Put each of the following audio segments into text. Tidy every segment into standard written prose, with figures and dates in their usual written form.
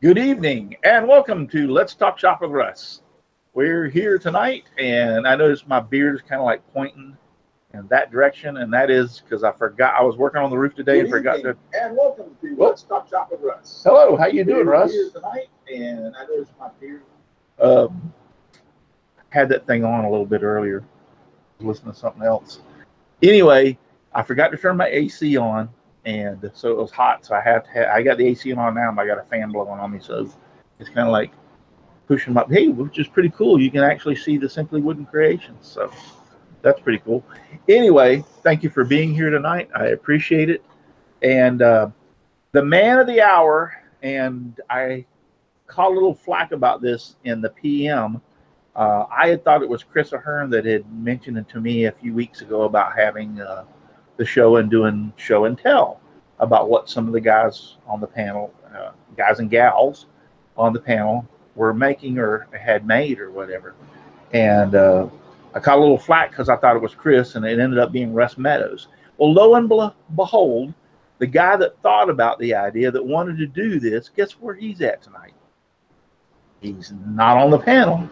Good evening and welcome to Let's Talk Shop with Russ. We're here tonight and I noticed my beard is kind of like pointing in that direction, and that is because I forgot I was working on the roof today and forgot to. And welcome to Let's Talk Shop with Russ. Hello, how you doing, Russ? Here tonight and I noticed my beard had that thing on a little bit earlier. I was listening to something else. Anyway, I forgot to turn my AC on. And so it was hot, so I got the AC on now, and I got a fan blowing on me, so it's kind of like pushing my, hey, which is pretty cool. You can actually see the Simply Wooden creations, so that's pretty cool. Anyway, thank you for being here tonight. I appreciate it. And the man of the hour, and I caught a little flack about this in the PM. I had thought it was Chris Ahern that had mentioned it to me a few weeks ago about having the show and doing show and tell about what some of the guys on the panel, guys and gals on the panel were making or had made or whatever. And I caught a little flack because I thought it was Chris, and it ended up being Russ Meadows. Well, lo and behold, the guy that thought about the idea, that wanted to do this, guess where he's at tonight? He's not on the panel.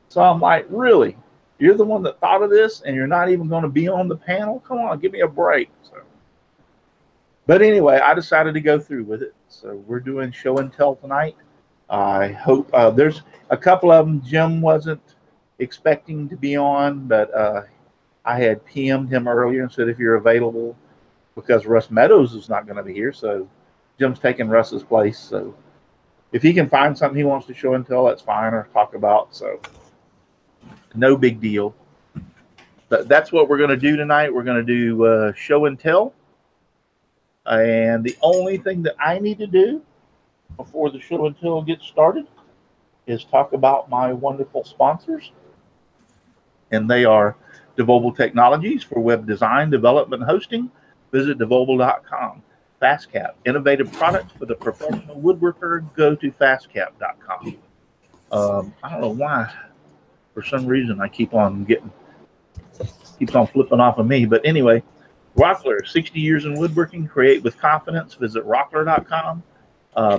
So I'm like, really? You're the one that thought of this, and you're not even going to be on the panel? Come on, give me a break. So, but anyway, I decided to go through with it. So we're doing show and tell tonight. I hope there's a couple of them Jim wasn't expecting to be on, but I had PM'd him earlier and said if you're available, because Russ Meadows is not going to be here. So Jim's taking Russ's place. So if he can find something he wants to show and tell, that's fine, or talk about. So no big deal. But that's what we're going to do tonight. We're going to do show and tell. And the only thing that I need to do before the show and tell gets started is talk about my wonderful sponsors. And they are Devobel Technologies for web design, development, and hosting. Visit devobel.com. FastCap, innovative products for the professional woodworker. Go to fastcap.com. I don't know why. For some reason, I keeps on flipping off of me. But anyway, Rockler, 60 years in woodworking. Create with confidence. Visit rockler.com.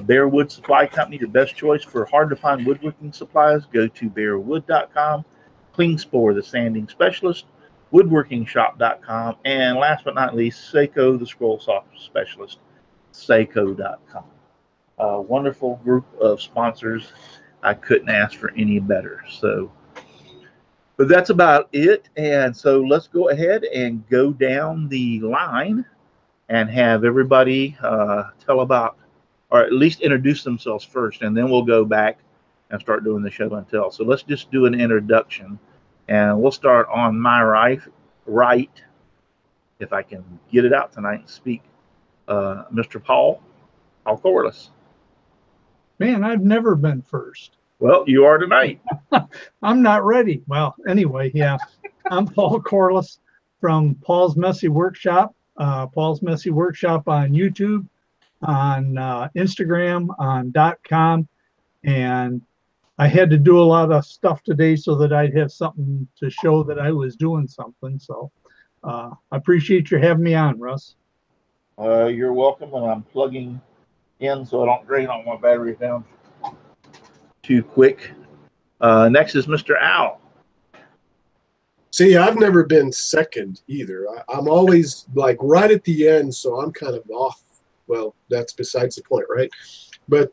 Bear Wood Supply Company, your best choice for hard-to-find woodworking supplies. Go to bearwood.com. Klingspor, the sanding specialist. Woodworkingshop.com. And last but not least, Seiko, the scroll soft specialist. Seiko.com. Wonderful group of sponsors. I couldn't ask for any better. So, but that's about it. And so let's go ahead and go down the line and have everybody tell about, or at least introduce themselves first, and then we'll go back and start doing the show and tell. So let's just do an introduction, and we'll start on my right, if I can get it out tonight and speak, Mr. Paul Corliss. Man, I've never been first. Well, you are tonight. I'm not ready. Well, anyway, yeah. I'm Paul Corliss from Paul's Messy Workshop. Paul's Messy Workshop on YouTube, on Instagram, on .com. And I had to do a lot of stuff today so that I'd have something to show that I was doing something. So I appreciate you having me on, Russ. You're welcome. And I'm plugging in so I don't drain all my batteries down too quick. Next is Mr. Al. See, I've never been second either. I'm always like right at the end, so I'm kind of off. Well, that's besides the point, right? But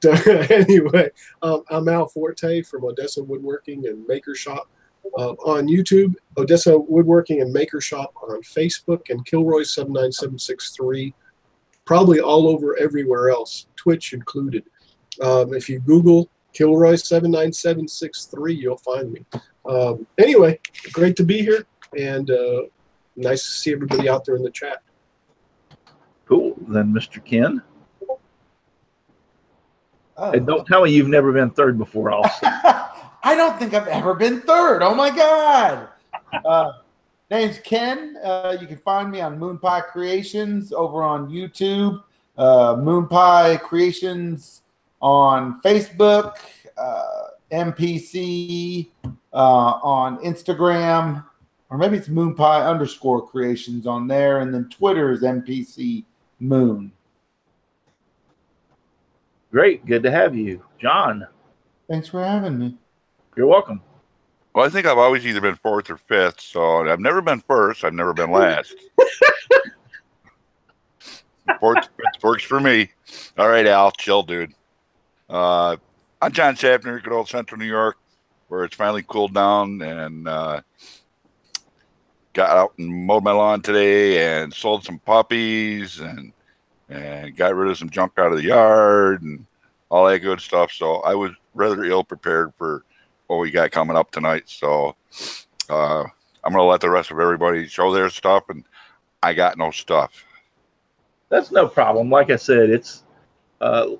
anyway, I'm Al Forte from Odessa Woodworking and Maker Shop on YouTube, Odessa Woodworking and Maker Shop on Facebook, and Kilroy 79763, probably all over everywhere else, Twitch included. If you Google Kilroy 79763, you'll find me. Anyway, great to be here, and nice to see everybody out there in the chat. Cool. Then Mr. Ken. And don't tell me you've never been third before, also. I don't think I've ever been third. Oh, my God. Name's Ken. You can find me on Moon Pie Creations over on YouTube. Moon Pie Creations on Facebook. MPC on Instagram. Or maybe it's Moon Pie _ Creations on there. And then Twitter is MPC Moon. Great. Good to have you. John, Thanks for having me. you're welcome. Well, I think I've always either been fourth or fifth, so I've never been first. I've never been last. Fourth, fifth works for me. All right, Al, chill, dude. I'm John Schaffner, good old Central New York, where it's finally cooled down, and got out and mowed my lawn today and sold some puppies and got rid of some junk out of the yard and all that good stuff. So I was rather ill prepared for what we got coming up tonight. So I'm going to let the rest of everybody show their stuff, and I got no stuff. That's no problem. Like I said, it's I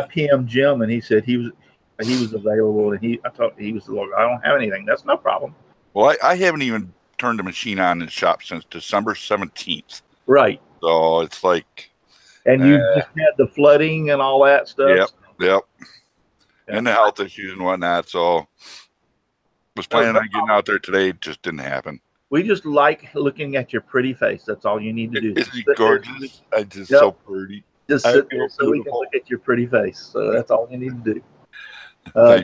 PM Jim, and he said he was available, and I thought he was the I don't have anything. That's no problem. Well, I haven't even turned the machine on in the shop since December 17th. Right. So it's like. And you just had the flooding and all that stuff. Yep. And the health issues and whatnot. So was planning on getting out there today. Just didn't happen. We just like looking at your pretty face. That's all you need to do. Isn't he gorgeous? I just so pretty. Just sit there so we can look at your pretty face. So that's all you need to do.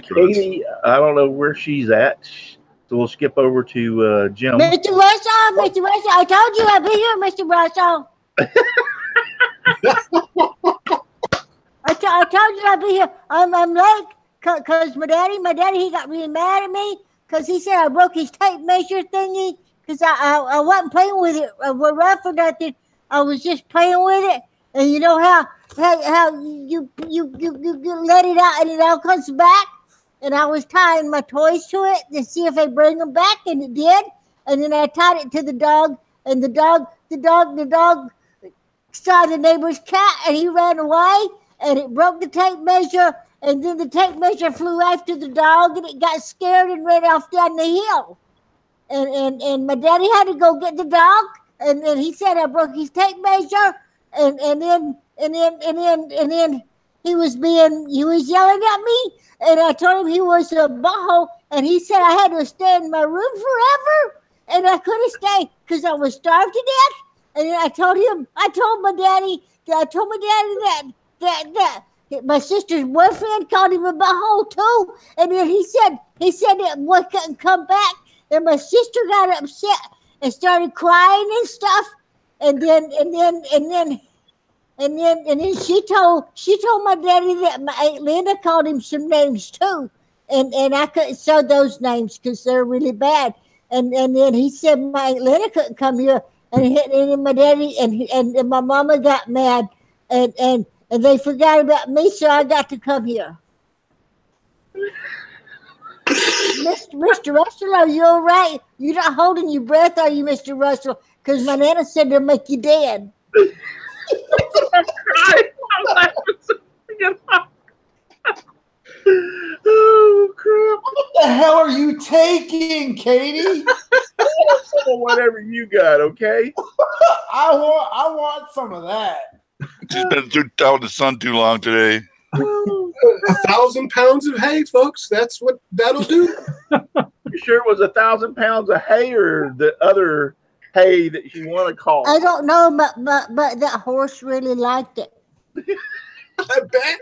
Katie, I don't know where she's at. So we'll skip over to Jim. Mr. Russell, I told you I'd be here, Mr. Russell. I told you I'd be here. I'm late because my daddy, he got really mad at me because he said I broke his tape measure thingy because I wasn't playing with it with rough or nothing. I was just playing with it, and you know how you let it out and it all comes back. And I was tying my toys to it to see if they bring them back, and it did. And then I tied it to the dog, and the dog saw the neighbor's cat, and he ran away, and it broke the tape measure, and then the tape measure flew after the dog, and it got scared and ran off down the hill. And my daddy had to go get the dog, and then he said I broke his tape measure, and then he was yelling at me, and I told him he was a butthole, and he said I had to stay in my room forever, and I couldn't stay because I was starved to death. And I told my daddy that my sister's boyfriend called him a butthole too. And then he said that boy couldn't come back. And my sister got upset and started crying and stuff. And then she told my daddy that my Aunt Linda called him some names too. And I couldn't say those names because they're really bad. And then he said my Aunt Linda couldn't come here. And my daddy and my mama got mad, and they forgot about me, so I got to come here. Mr. Russell, are you all right? You're not holding your breath, are you, Mr. Russell? Because my nana said they'll make you dead. I'm crying. I'm laughing. Oh crap! What the hell are you taking, Katie? Whatever you got, okay? I want some of that. She's been out in the sun too long today. 1,000 pounds of hay, folks. That's what that'll do. You sure it was 1,000 pounds of hay or the other hay that you want to call? I don't know, but that horse really liked it. I bet.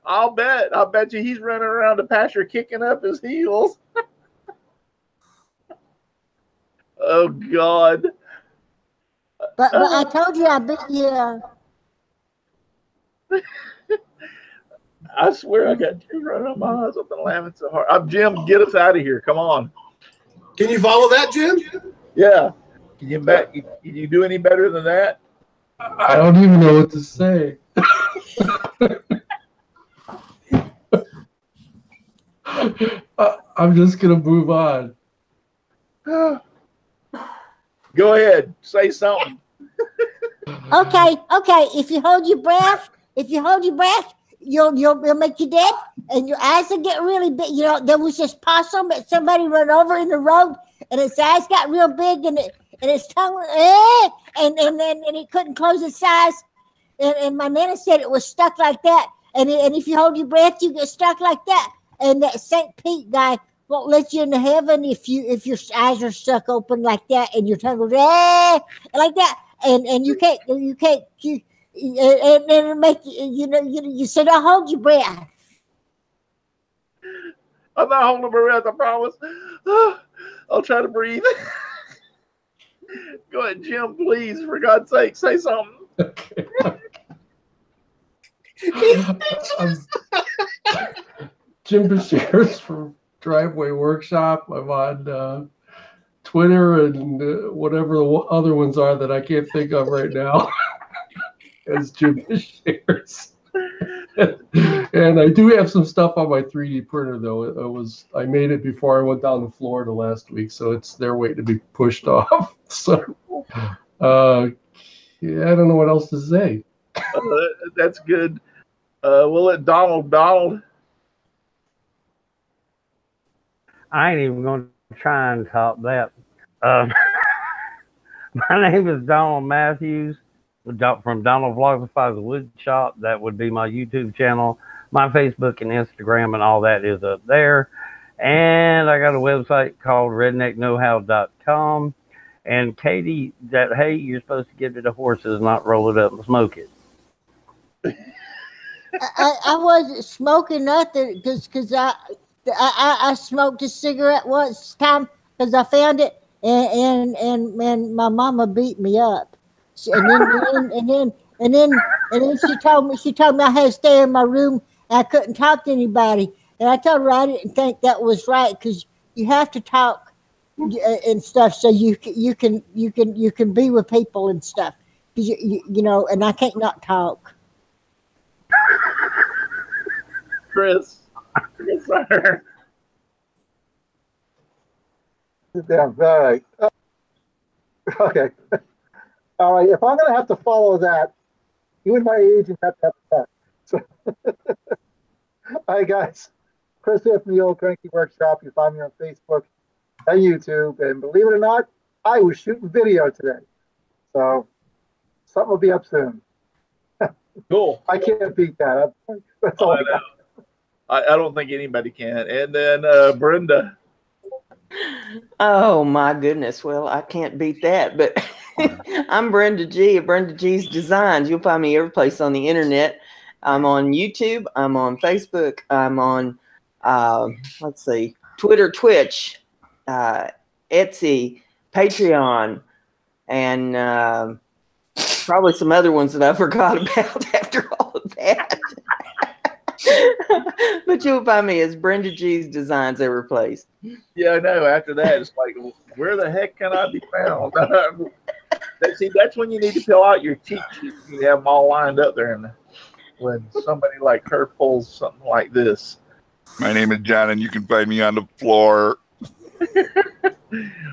I'll bet you he's running around the pasture kicking up his heels. Oh God! But I told you I'd be here. I swear I got tears running on my eyes. I've been laughing so hard. Jim, get us out of here! Come on. Can you follow that, Jim? Yeah. Can you do any better than that? I don't even know what to say. I'm just gonna move on. Go ahead, say something. Okay. If you hold your breath, you'll make you dead, and your eyes will get really big. You know, there was this possum that somebody ran over in the road, and its eyes got real big, and its tongue, and it couldn't close its eyes. And my nana said it was stuck like that. And if you hold your breath, you get stuck like that. And that St. Pete guy won't let you into heaven if your eyes are stuck open like that and your tongue goes like that. And you can't and it'll make you so don't hold your breath. I'm not holding my breath, I promise. I'll try to breathe. Go ahead, Jim, please, for God's sake, say something. Okay. Jim Bashir's from Driveway Workshop. I'm on Twitter and whatever the other ones are that I can't think of right now. As Jim Bashir's. And I do have some stuff on my 3D printer though. I made it before I went down to Florida last week, so it's there waiting to be pushed off. So yeah, I don't know what else to say. That's good. We'll let Donald. I ain't even going to try and top that. My name is Donald Matthews from Donald Vlogifies the Wood Shop. That would be my YouTube channel. My Facebook and Instagram and all that is up there. And I got a website called redneckknowhow.com. And Katie, that hay you're supposed to give to the horses, not roll it up and smoke it. I wasn't smoking nothing because I smoked a cigarette once time because I found it and my mama beat me up. And then she told me I had to stay in my room and I couldn't talk to anybody. And I told her I didn't think that was right because you have to talk and stuff so you can be with people and stuff. You know, and I can't not talk. Chris, sir. Sit down. All right. Okay. All right. If I'm going to have to follow that, you and my agent have to have that. So, hi, guys. Chris here from the Old Cranky Workshop. You find me on Facebook and YouTube. And believe it or not, I was shooting video today. So something will be up soon. Cool. I can't beat that. That's all I got. I don't think anybody can. And then Brenda. Oh my goodness. Well, I can't beat that, but I'm Brenda G at Brenda G's Designs. You'll find me every place on the internet. I'm on YouTube. I'm on Facebook. I'm on, let's see, Twitter, Twitch, Etsy, Patreon, and probably some other ones that I forgot about after all of that. But you'll find me as Brenda G's Designs every place. Yeah, I know. After that, it's like, where the heck can I be found? See, that's when you need to fill out your cheat sheet. You have them all lined up there. And when somebody like her pulls something like this. My name is John, and you can find me on the floor.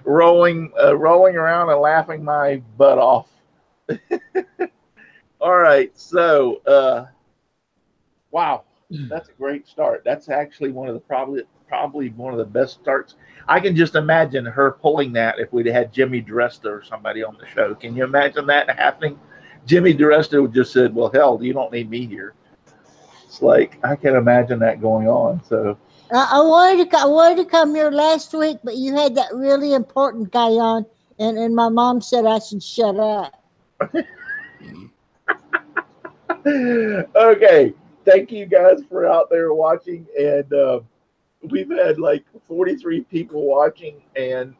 rolling around and laughing my butt off. All right. So, wow. That's a great start. That's actually one of the probably one of the best starts. I can just imagine her pulling that if we'd had Jimmy DiResta or somebody on the show. Can you imagine that happening? Jimmy DiResta would just said, "Well, hell, you don't need me here." It's like I can imagine that going on. So I wanted to come here last week, but you had that really important guy on, and my mom said I should shut up. Okay. Thank you guys for out there watching, and we've had like 43 people watching, and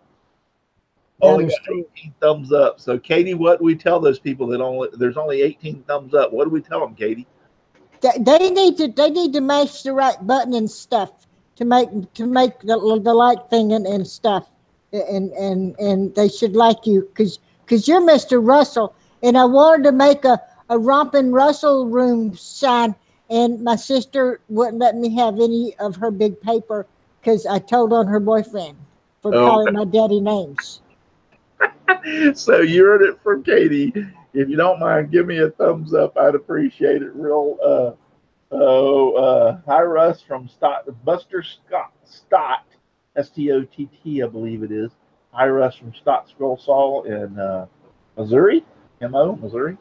only got 18 thumbs up. So, Katie, what do we tell those people that there's only 18 thumbs up? What do we tell them, Katie? They need to mash the right button and stuff to make the like thing and stuff, and they should like you because you're Mr. Russell, and I wanted to make a Rompin' Russell room sign. And my sister wouldn't let me have any of her big paper because I told on her boyfriend for calling my daddy names. So you heard it from Katie. If you don't mind, give me a thumbs up. I'd appreciate it. Real. Hi, Russ from Buster Stott, Stott, I believe it is. Hi, Russ from Stott Scroll Saw in Missouri, Missouri.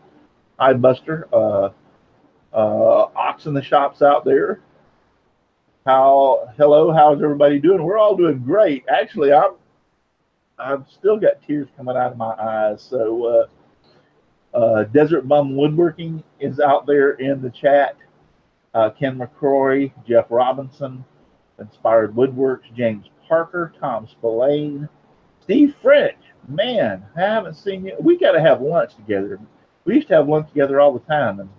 Hi, Buster. Ox in the shops out there. Hello, how's everybody doing? We're all doing great. Actually, I've still got tears coming out of my eyes. So Desert Bum Woodworking is out there in the chat. Ken McCrory, Jeff Robinson, Inspired Woodworks, James Parker, Tom Spillane, Steve French. Man, I haven't seen you. We got to have lunch together. We used to have lunch together all the time, and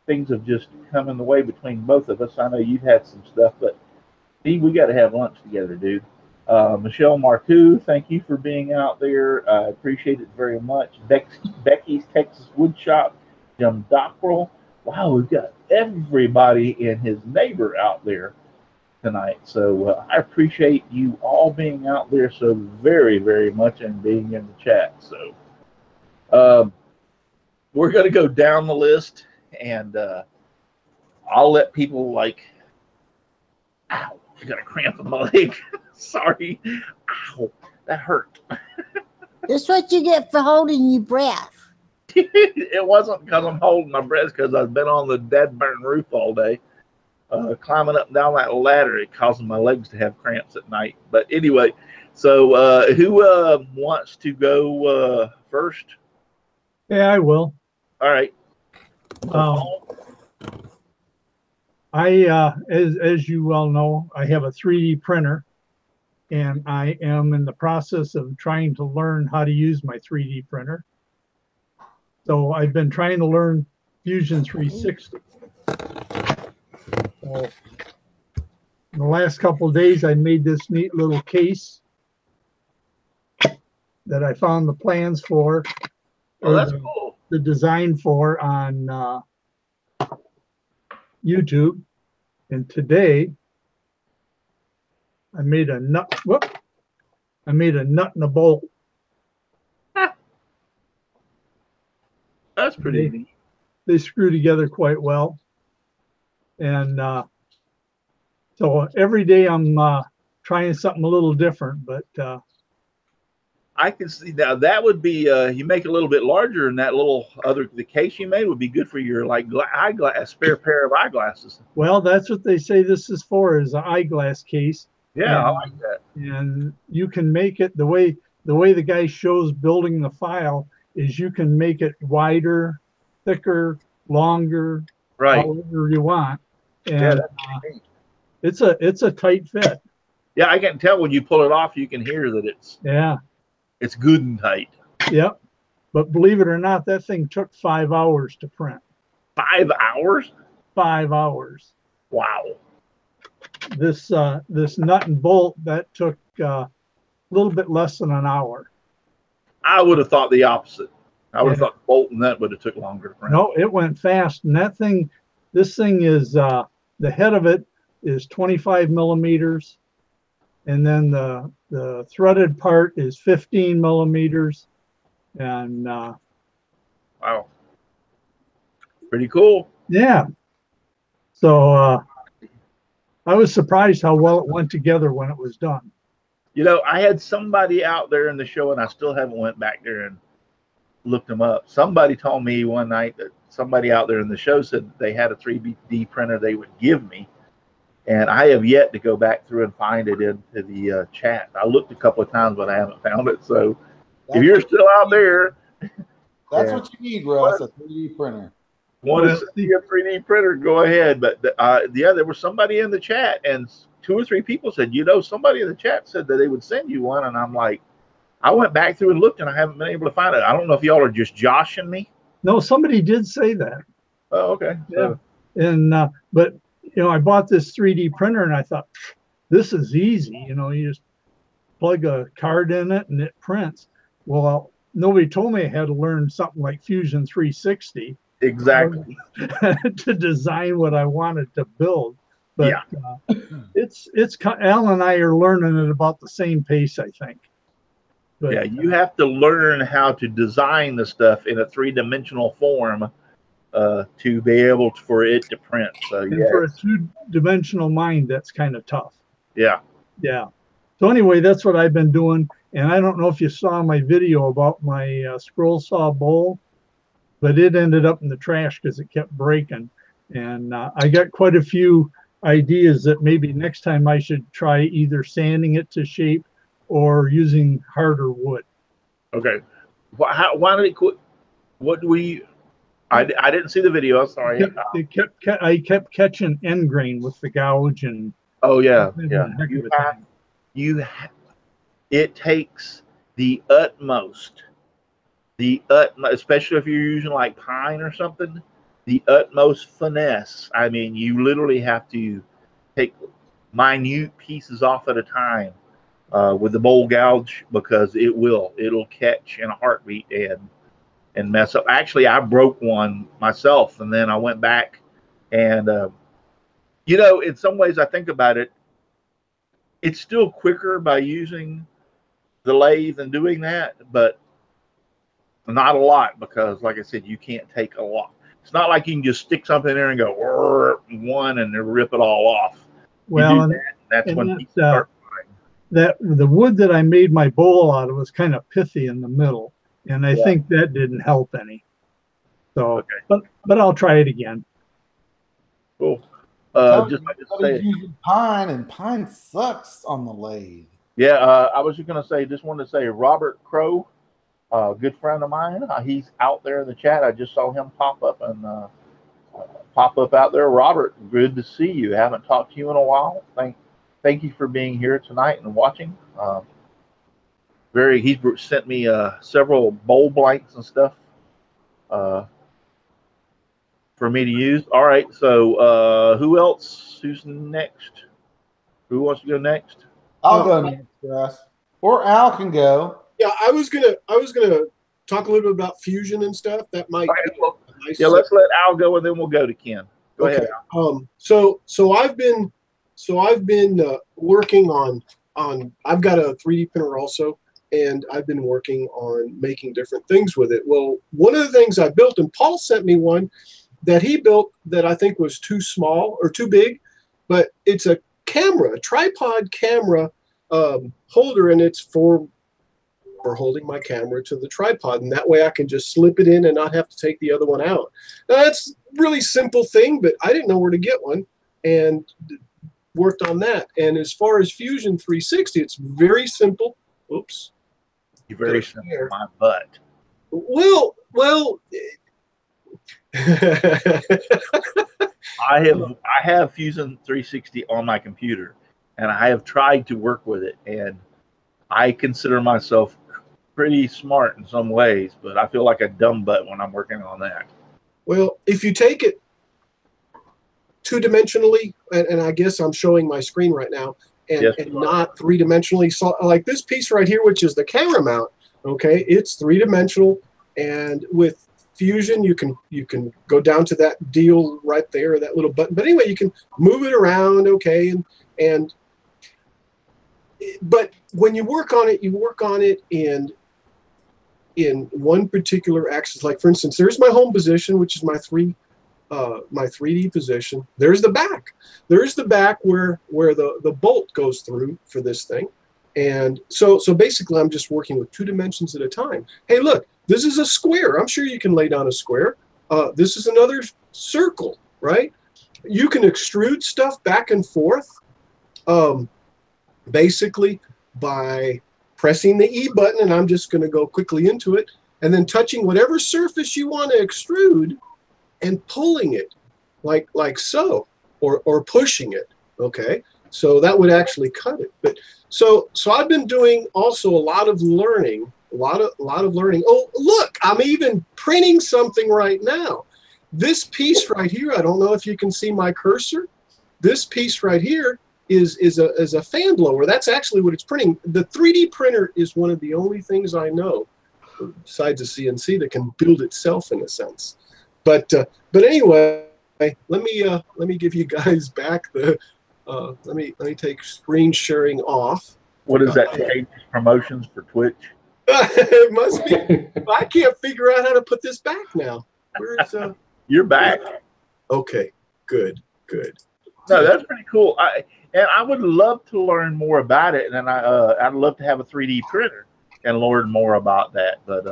things have just come in the way between both of us. I know you've had some stuff, but Steve, we got to have lunch together, dude. Michelle Marcoux, thank you for being out there. I appreciate it very much. Becky's Texas Woodshop, Jim Dockrell. Wow, we've got everybody and his neighbor out there tonight. So I appreciate you all being out there so very, very much and being in the chat. So we're going to go down the list, and I'll let people like, ow, I got a cramp in my leg. Sorry. Ow, that hurt. That's what you get for holding your breath. It wasn't because I'm holding my breath, because I've been on the dead burn roof all day. Climbing up and down that ladder, it causes my legs to have cramps at night. But anyway, so who wants to go first? Yeah, I will. All right. As you well know, I have a 3D printer, and I am in the process of trying to learn how to use my 3D printer. So I've been trying to learn Fusion 360. So in the last couple of days, I made this neat little case that I found the plans for. Oh, that's cool. The design for on YouTube. And today I made a nut. I made a nut and a bolt. That's pretty neat. They screw together quite well. And so every day I'm trying something a little different, but I can see now that would be you make it a little bit larger, and that little the case you made would be good for your like eyeglass, spare pair of eyeglasses. Well, that's what they say this is for, is an eyeglass case. Yeah, I like that. And you can make it the way the guy shows building the file is you can make it wider, thicker, longer, right, however you want. And yeah, that's it's a tight fit. Yeah, I can tell when you pull it off, you can hear that it's good and tight. Yep. But believe it or not, that thing took 5 hours to print. 5 hours? 5 hours. Wow. This nut and bolt, that took a little bit less than an hour. I would have thought the opposite. I would have thought bolt and nut would have took longer to print. No, it went fast. And this thing is, the head of it is 25 millimeters. And then the threaded part is 15 millimeters. And wow. Pretty cool. Yeah. So I was surprised how well it went together when it was done. You know, I had somebody out there in the show, and I still haven't went back there and looked them up. Somebody told me one night that somebody out there in the show said they had a 3D printer they would give me. And I have yet to go back through and find it into the chat. I looked a couple of times, but I haven't found it. So if you're still out there. That's what you need, Russ, a 3D printer. Want to see a 3D printer, go ahead. But there was somebody in the chat, and 2 or 3 people said, somebody in the chat said that they would send you one. And I'm like, I went back through and looked, and I haven't been able to find it. I don't know if y'all are just joshing me. No, somebody did say that. Oh, okay. Yeah. And, but, I bought this 3D printer, and I thought, this is easy. You just plug a card in it, and it prints. Well, nobody told me I had to learn something like Fusion 360. Exactly. To design what I wanted to build. But it's Al and I are learning at about the same pace, I think. But, yeah, you have to learn how to design the stuff in a 3-dimensional form to be able for it to print. So for a 2-dimensional mind, that's kind of tough. Yeah. Yeah. So anyway, that's what I've been doing. And I don't know if you saw my video about my scroll saw bowl, but it ended up in the trash because it kept breaking. And I got quite a few ideas that maybe next time I should try either sanding it to shape or using harder wood. Okay. Why did it quit? What do we? I didn't see the video. I'm sorry. I kept catching end grain with the gouge and. Oh yeah, yeah. It takes the utmost, especially if you're using like pine or something, the utmost finesse. I mean, you literally have to take minute pieces off at a time with the bowl gouge, because it'll catch in a heartbeat and mess up. Actually, I broke one myself, and then I went back and in some ways I think about it, it's still quicker by using the lathe and doing that, but not a lot, because like I said, you can't take a lot. It's not like you can just stick something in there and go one and rip it all off. Well, that's when people start that the wood that I made my bowl out of was kind of pithy in the middle, and I think that didn't help any. So, okay. but I'll try it again. Cool. Just using pine, and pine sucks on the lathe. Yeah, I was just wanted to say Robert Crow, a good friend of mine. He's out there in the chat. I just saw him pop up out there. Robert, good to see you. Haven't talked to you in a while. Thank you for being here tonight and watching. He's sent me several bowl blanks and stuff for me to use. All right, so who else? Who's next? Who wants to go next? I'll go next, Russ. Or Al can go. Yeah, I was gonna talk a little bit about fusion and stuff. That might be nice. Yeah, let's let Al go, and then we'll go to Ken. Go ahead, Al. So I've been working on I've got a 3D printer also, and I've been working on making different things with it. Well, one of the things I built, and Paul sent me one that he built that I think was too small or too big, but it's a tripod camera holder, and it's for holding my camera to the tripod, and that way I can just slip it in and not have to take the other one out. Now, that's a really simple thing, but I didn't know where to get one, and worked on that. And as far as Fusion 360, it's very simple. Oops. You're very simple, my butt. Well. I have Fusion 360 on my computer, and I have tried to work with it, and I consider myself pretty smart in some ways, but I feel like a dumb butt when I'm working on that. Well, if you take it two-dimensionally, and I guess I'm showing my screen right now, and not three-dimensionally, so like this piece right here, which is the camera mount, okay, it's three-dimensional, and with Fusion, you can go down to that deal right there, that little button. But anyway, you can move it around, okay, but when you work on it in one particular axis. Like for instance, there's my home position, which is my 3D position. There's the back. There's the back where the bolt goes through for this thing. And so basically I'm just working with 2 dimensions at a time. Hey, look, this is a square. I'm sure you can lay down a square. This is another circle, right? You can extrude stuff back and forth basically by pressing the E button, and I'm just going to go quickly into it, and then touching whatever surface you want to extrude and pulling it like so, or pushing it, okay? So that would actually cut it. But so I've been doing also a lot of learning, a lot of learning. Oh, look, I'm even printing something right now. This piece right here, I don't know if you can see my cursor. This piece right here is a fan blower. That's actually what it's printing. The 3D printer is one of the only things I know, besides a CNC, that can build itself in a sense. But anyway, let me give you guys back the let me take screen sharing off. What is that? Promotions for Twitch? It must be. I can't figure out how to put this back now. Where's You're back. Okay, good. No, that's pretty cool. I would love to learn more about it, and I'd love to have a 3D printer and learn more about that. But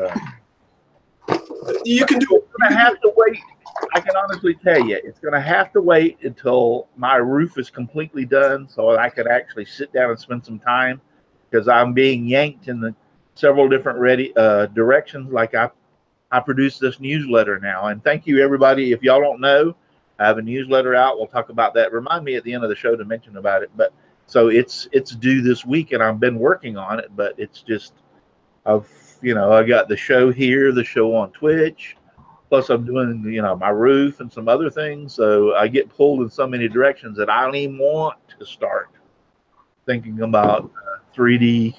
you can do. It's gonna have to wait. I can honestly tell you, it's gonna have to wait until my roof is completely done, so I can actually sit down and spend some time, because I'm being yanked in the several different directions. Like I I produce this newsletter now. And thank you, everybody. If y'all don't know, I have a newsletter out. We'll talk about that. Remind me at the end of the show to mention about it. But so it's due this week, and I've been working on it. But it's just, I got the show here, the show on Twitch. Plus, I'm doing, my roof and some other things. So I get pulled in so many directions that I don't even want to start thinking about 3D,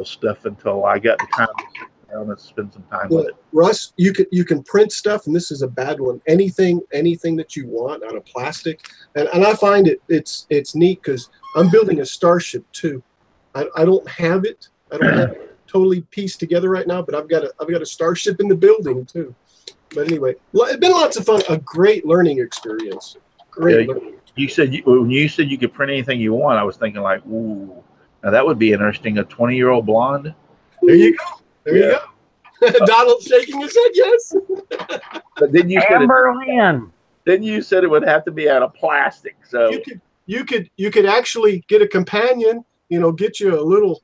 stuff until I got the time to sit down and spend some time with it. Russ, you can print stuff, and this is a bad one. Anything that you want out of plastic, and I find it's neat because I'm building a starship too. I don't have it. I don't have it totally pieced together right now, but I've got a starship in the building too. But anyway, it's been lots of fun. A great learning experience. Great. Yeah, you said when you said you could print anything you want, I was thinking like, ooh, now that would be interesting. A 20-year-old blonde. There you go. There you go. Donald's shaking his head. Yes. But then you Amberlynn. Then you said it would have to be out of plastic. So you could actually get a companion. Get you a little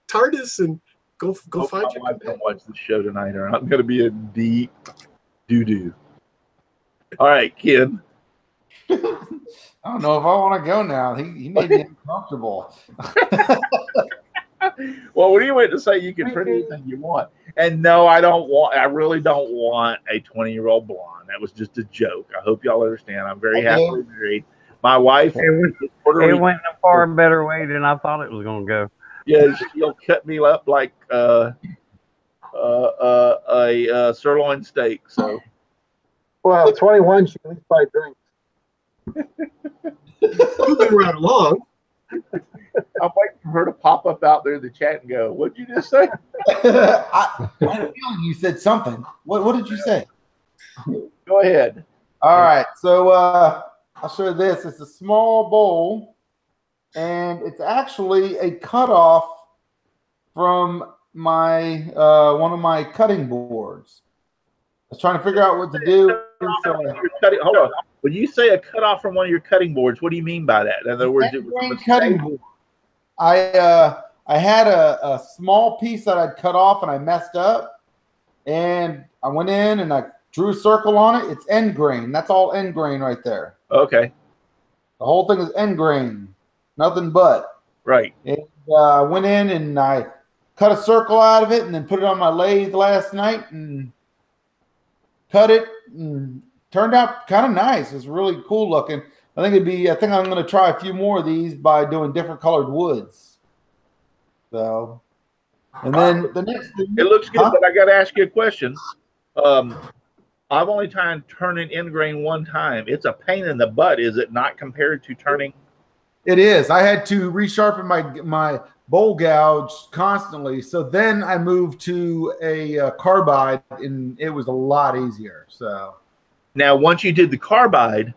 TARDIS and go find your wife don't watch the show tonight, or I'm going to be a deep doo-doo. All right, Ken. I don't know if I want to go now. He made me uncomfortable. Well, what do you wait to say you can print anything you want? And no, I really don't want a 20-year-old blonde. That was just a joke. I hope y'all understand. I'm very happily married. My wife. It went a far better way than I thought it was going to go. Yeah, she'll cut me up like a sirloin steak. So. Well, 21, she can at least buy drinks. Moving right along. I'm waiting for her to pop up out there in the chat and go, "What'd you just say?" I had a feeling you said something. What did you say? Go ahead. All right, so I'll show you this. It's a small bowl, and it's actually a cutoff from my one of my cutting boards. I was trying to figure out what to do. Hold on. When you say a cutoff from one of your cutting boards, what do you mean by that? In other words, it was a cutting board. I had a small piece that I'd cut off and I messed up, and I went in and I drew a circle on it. It's end grain. That's all end grain right there. Okay. The whole thing is end grain, nothing but. Right. And I went in and I cut a circle out of it and then put it on my lathe last night and cut it. And turned out kind of nice. It's really cool looking. I think I'm going to try a few more of these by doing different colored woods. So, and then the next thing, it looks good, but I got to ask you a question. I've only tried turning end grain one time. It's a pain in the butt, is it not, compared to turning? It is. I had to resharpen my bowl gouge constantly. So then I moved to a carbide, and it was a lot easier. So. Now, once you did the carbide,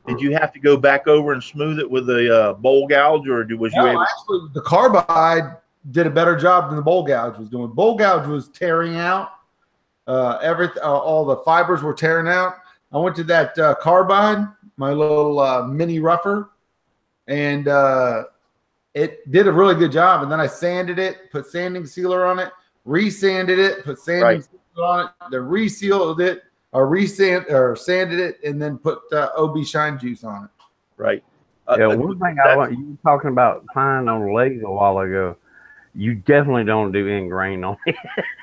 did you have to go back over and smooth it with a bowl gouge, or was you able? Actually, the carbide did a better job than the bowl gouge was doing. Bowl gouge was tearing out. All the fibers were tearing out. I went to that carbide, my little mini rougher, and it did a really good job. And then I sanded it, put sanding sealer on it, resanded it, put sanding sealer on it, then resealed it. Or sanded it, and then put OB shine juice on it. Right. Yeah. One thing you were talking about fine on the lathe a while ago. You definitely don't do end grain on it.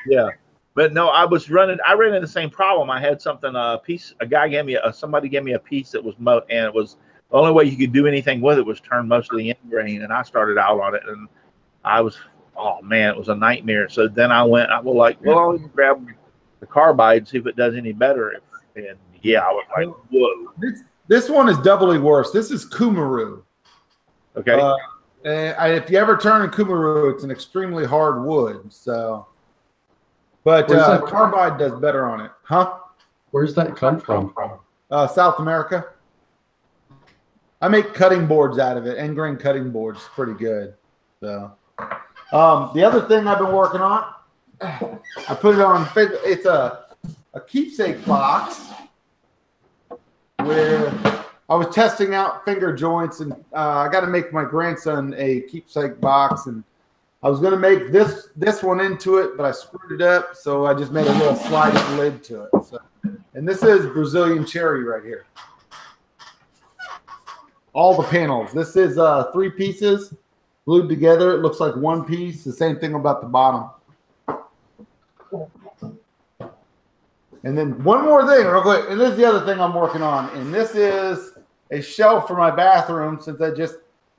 Yeah, but no, I ran into the same problem. I had something. Somebody gave me a piece that was and it was the only way you could do anything with it was turn mostly end grain, and I started out on it, and it was a nightmare. So then I'll grab the carbide, see if it does any better. And yeah, I was like, whoa. This one is doubly worse. This is Kumaru. Okay. And if you ever turn in Kumaru, it's an extremely hard wood. So, but carbide does better on it. Huh? Where's that come from? South America. I make cutting boards out of it. End grain cutting boards, pretty good. So, the other thing I've been working on, I put it on. It's a keepsake box where I was testing out finger joints, and I got to make my grandson a keepsake box, and I was going to make this one into it, but I screwed it up, so I just made a little sliding lid to it. So, and this is Brazilian cherry right here. All the panels. This is 3 pieces glued together. It looks like one piece. The same thing about the bottom. And then one more thing real quick. And this is the other thing I'm working on. And this is a shelf for my bathroom, since I just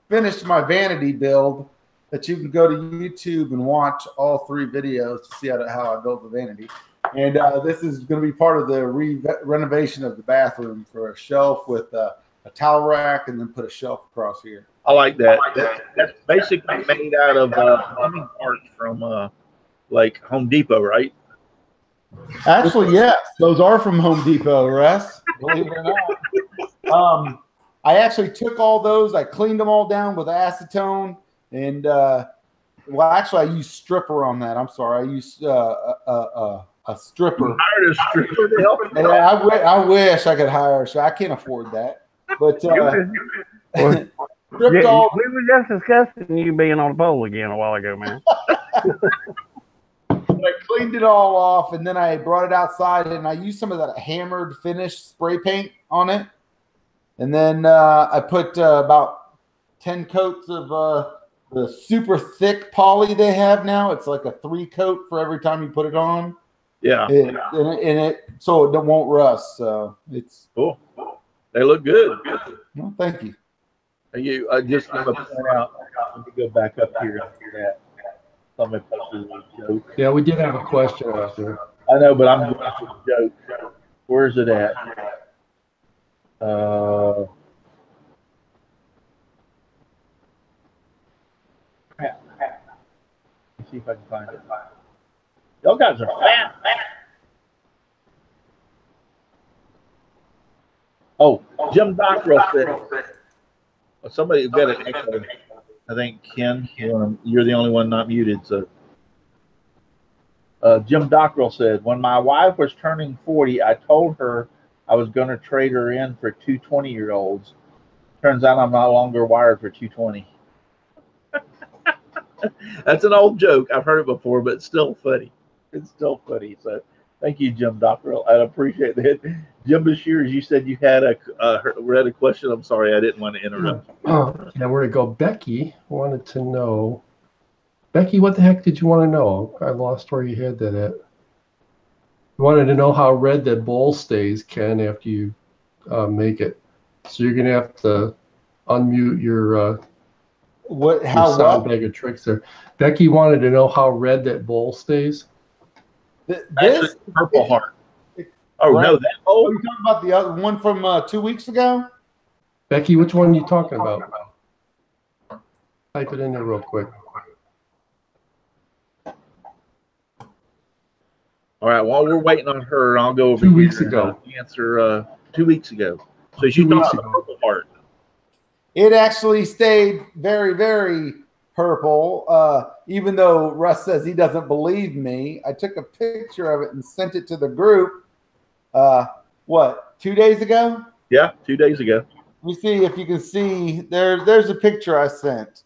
finished my vanity build, that you can go to YouTube and watch all 3 videos to see how I built the vanity. And this is going to be part of the renovation of the bathroom, for a shelf with a towel rack, and then put a shelf across here. I like that. That's basically made out of plumbing parts from like Home Depot, right? Actually, yes, those are from Home Depot, Russ. Believe it or not. I actually took all those. I cleaned them all down with acetone, and well, actually, I used stripper on that. I'm sorry, I used a stripper. You hired a stripper to help you? And I wish I could hire. So I can't afford that. But stripped all. We were just discussing you being on the pole again a while ago, man. I cleaned it all off, and then I brought it outside, and I used some of that hammered finish spray paint on it. And then I put about 10 coats of the super thick poly they have now. It's like a 3 coat for every time you put it on. Yeah. So it won't rust. So it's cool. They look good. Well, thank you. I just want to point out. Let me go back up here after that. Somebody posted a joke. Yeah, we did have a question out there. I know, but I'm going for the joke. Where's it at? Let's see if I can find it. Y'all guys are fat. Oh, Jim Dockrell said, somebody got an echo. I think Ken, you're the only one not muted. So, Jim Dockrell said, when my wife was turning 40, I told her I was going to trade her in for 2 20-year-olds. Turns out I'm no longer wired for 220. That's an old joke. I've heard it before, but it's still funny. It's still funny. So, thank you, Jim Dockrell. I appreciate that. Jim Bashir, you said you had read a question. I'm sorry, I didn't want to interrupt. Yeah, where to go? Becky wanted to know. Becky, what the heck did you want to know? I lost where you had that at. You wanted to know how red that bowl stays, Ken, after you make it. So you're gonna have to unmute your sound bag of tricks there. Becky wanted to know how red that bowl stays. This Purple Heart. Oh, no, that bowl? Are you talking about the other one from 2 weeks ago? Becky, which one are you talking about? Type it in there real quick. All right, while we're waiting on her, I'll go over 2 weeks ago. Answer 2 weeks ago. So she's talking about the Purple Heart. It actually stayed very, very purple. Even though Russ says he doesn't believe me, I took a picture of it and sent it to the group. What, 2 days ago? Yeah, 2 days ago. Let me see if you can see. There's a picture I sent.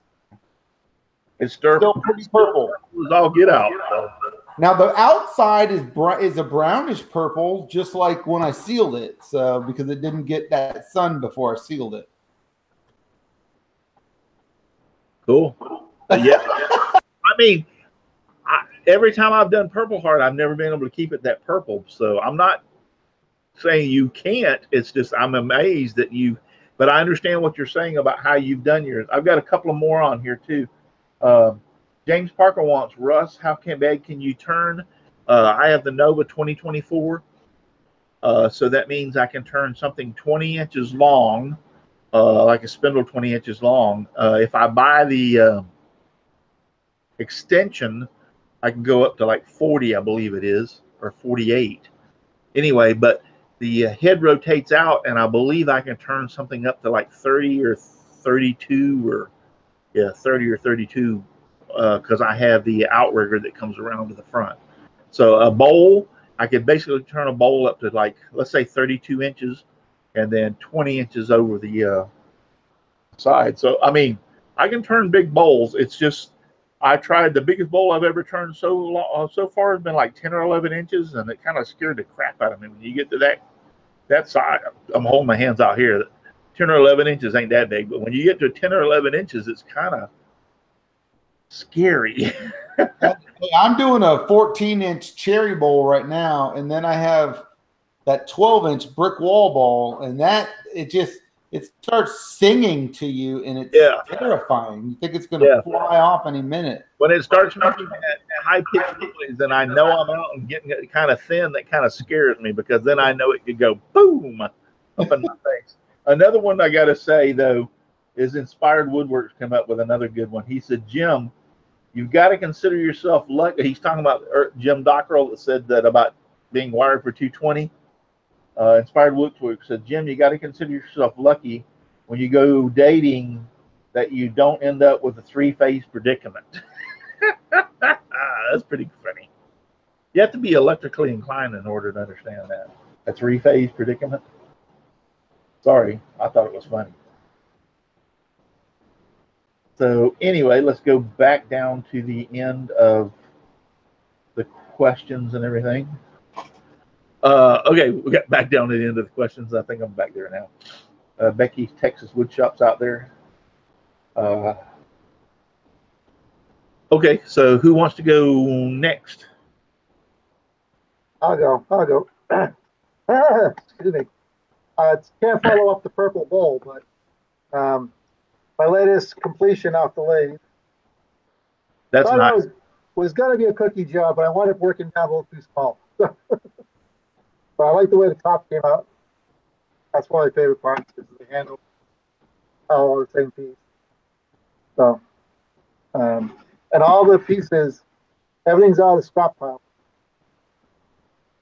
It's still pretty purple. It's all get out. Now the outside is a brownish purple, just like when I sealed it. So because it didn't get that sun before I sealed it. Cool. Yeah. I mean, every time I've done Purple Heart, I've never been able to keep it that purple. So I'm not saying you can't. It's just I'm amazed that you. But I understand what you're saying about how you've done yours. I've got a couple of more on here too. James Parker wants, Russ, how bad can you turn? I have the Nova 2024. So that means I can turn something 20 inches long, like a spindle 20 inches long. If I buy the extension, I can go up to like 40, I believe it is, or 48. Anyway, but the head rotates out, and I believe I can turn something up to like 30 or 32, or 30 or 32, because I have the outrigger that comes around to the front. So a bowl, I could basically turn a bowl up to like, let's say 32 inches, and then 20 inches over the side. So I mean, I can turn big bowls. It's just I tried the biggest bowl I've ever turned so far has been like 10 or 11 inches, and it kind of scared the crap out of me when you get to that size. I'm holding my hands out here. 10 or 11 inches ain't that big, but when you get to 10 or 11 inches, it's kind of scary. I'm doing a 14-inch cherry bowl right now, and then I have that 12-inch brick wall ball, and that it starts singing to you, and it's terrifying. You think it's going to fly off any minute. When it starts making that high-pitched noise, and I know I'm out and getting it kind of thin, that kind of scares me, because then I know it could go boom up in my face. Another one I got to say, though, is Inspired Woodworks come up with another good one. He said, Jim, you've got to consider yourself lucky. He's talking about Jim Dockrell that said that about being wired for 220. Inspired Woodworks said, Jim, you got to consider yourself lucky when you go dating that you don't end up with a three-phase predicament. That's pretty funny. You have to be electrically inclined in order to understand that. A three-phase predicament? Sorry, I thought it was funny. So anyway, let's go back down to the end of the questions and everything. Okay, we got back down to the end of the questions. I think I'm back there now. Becky's Texas Wood Shop's out there. Okay, so who wants to go next? I'll go. Excuse me. Can't follow up the purple bowl, but my latest completion off the lathe. That's nice. Was going to be a cookie job, but I wanted it working down a little too small. But I like the way the top came out. That's one of my favorite parts, is the handle, all the same piece. So, and all the pieces, everything's out of the scrap pile.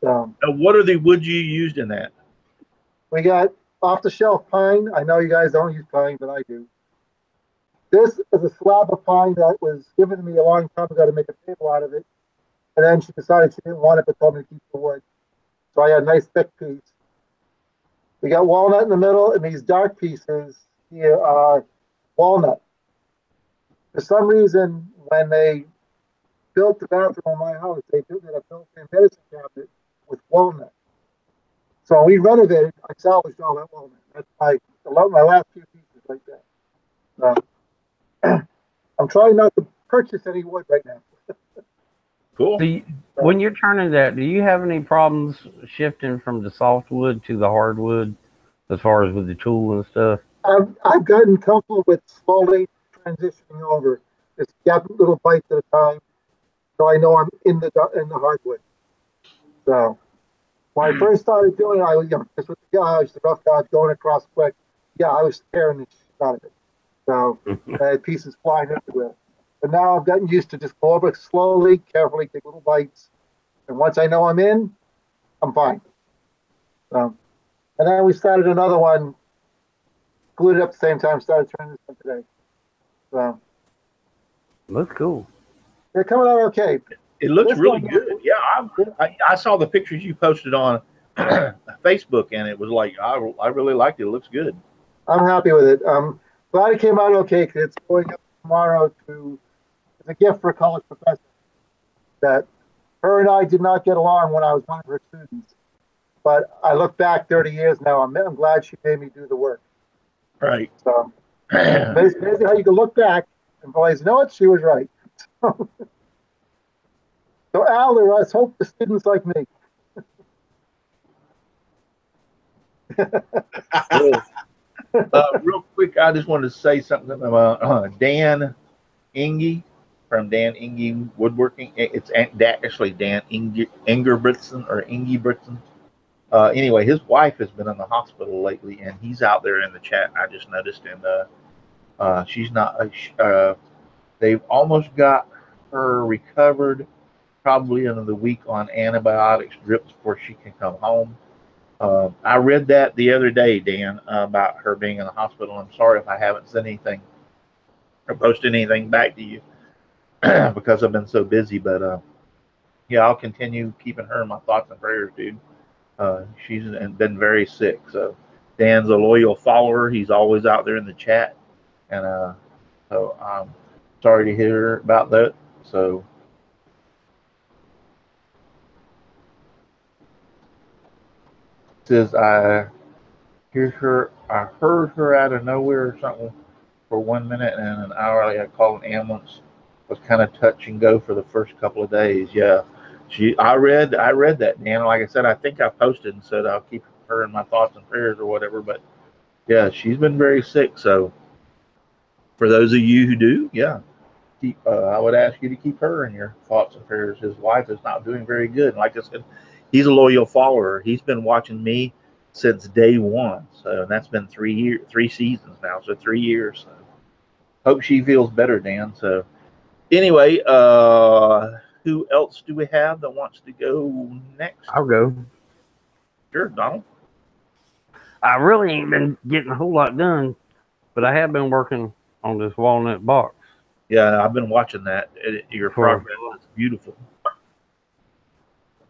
So, now, what are the woods you used in that? We got off-the-shelf pine. I know you guys don't use pine, but I do. This is a slab of pine that was given to me a long time ago to make a table out of it. And then she decided she didn't want it, but told me to keep the wood. So I had a nice thick piece. We got walnut in the middle, and these dark pieces here are walnut. For some reason, when they built the bathroom in my house, they built a built-in medicine cabinet with walnut. So we renovated. I salvaged all that walnut. That's my last few pieces right there. I'm trying not to purchase any wood right now. Cool. When you're turning that, do you have any problems shifting from the softwood to the hardwood as far as with the tool and stuff? I've gotten comfortable with slowly transitioning over. Just get little bites at a time, so I know I'm in the hardwood. So when I first started doing it, I was just with the gouge, the rough gouge going across quick. Yeah, I was tearing the shit out of it. So I had pieces flying everywhere. But now I've gotten used to just go over slowly, carefully, take little bites. And once I know I'm in, I'm fine. So, and then we started another one, glued it up at the same time, started turning this one today. So looks cool. They're coming out okay. It looks really good. Yeah, I saw the pictures you posted on Facebook, and it was like, I really liked it. It looks good. I'm happy with it. Glad it came out okay, because it's going up tomorrow as a gift for a college professor. That her and I did not get along when I was one of her students. But I look back 30 years now, I'm glad she made me do the work. Right. So, amazing how you can look back and realize, you know what, she was right. So, Al or Russ, hope the students like me. Real quick, I just wanted to say something about Dan Inge from Dan Inge Woodworking. It's actually Dan Ingebrigtsen or Ingebrigtsen. Anyway, his wife has been in the hospital lately, and he's out there in the chat. I just noticed, and she's not. They've almost got her recovered, probably another week on antibiotics drips before she can come home. I read that the other day, Dan, about her being in the hospital. I'm sorry if I haven't said anything or posted anything back to you because I've been so busy. But yeah, I'll continue keeping her in my thoughts and prayers, dude. She's been very sick. So Dan's a loyal follower. He's always out there in the chat, and so sorry to hear about that. So says I heard her out of nowhere or something for 1 minute, and an hour later I called an ambulance. Was kind of touch and go for the first couple of days. Yeah, I read that, Dan. Like I said, I think I posted and said I'll keep her in my thoughts and prayers or whatever. But yeah, she's been very sick. So for those of you who do, yeah, I would ask you to keep her in your thoughts and prayers. His wife is not doing very good. And like I said, he's a loyal follower. He's been watching me since day one. So and that's been 3 seasons now. So 3 years. So hope she feels better, Dan. So anyway, who else do we have that wants to go next? I'll go. Sure, Donald. I really ain't been getting a whole lot done, but I have been working on this walnut box. Yeah, I've been watching that. Your progress is beautiful.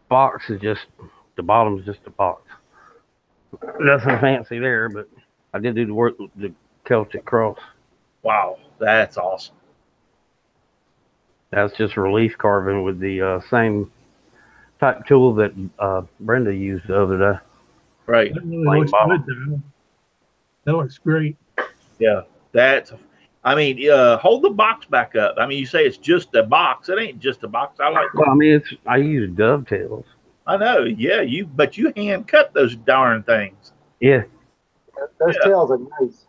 Box is just, the bottom's just a box. Nothing fancy there, but I did do the work with the Celtic cross. Wow, that's awesome. That's just relief carving with the same type tool that Brenda used the other day. Right. That really looks good, though. That looks great. Yeah, I mean, hold the box back up. I mean, you say it's just a box. It ain't just a box. I like. Well, I mean, I use dovetails. I know. Yeah, but you hand cut those darn things. Yeah. Those tails are nice.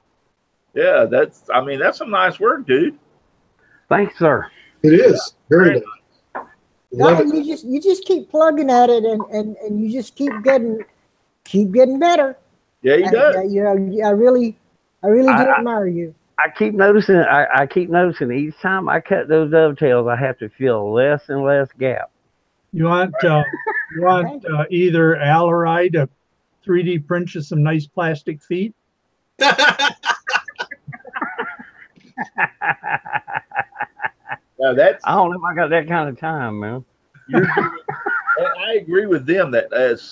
Yeah, that's some nice work, dude. Thanks, sir. It is very nice. No, you just keep plugging at it, and you just keep getting better. Yeah, you do. You know, I really do admire you. I keep noticing. I keep noticing each time I cut those dovetails, I have to fill less and less gap. You want either Al or I to 3D print you some nice plastic feet? Yeah, I don't know if I got that kind of time, man. I agree with them that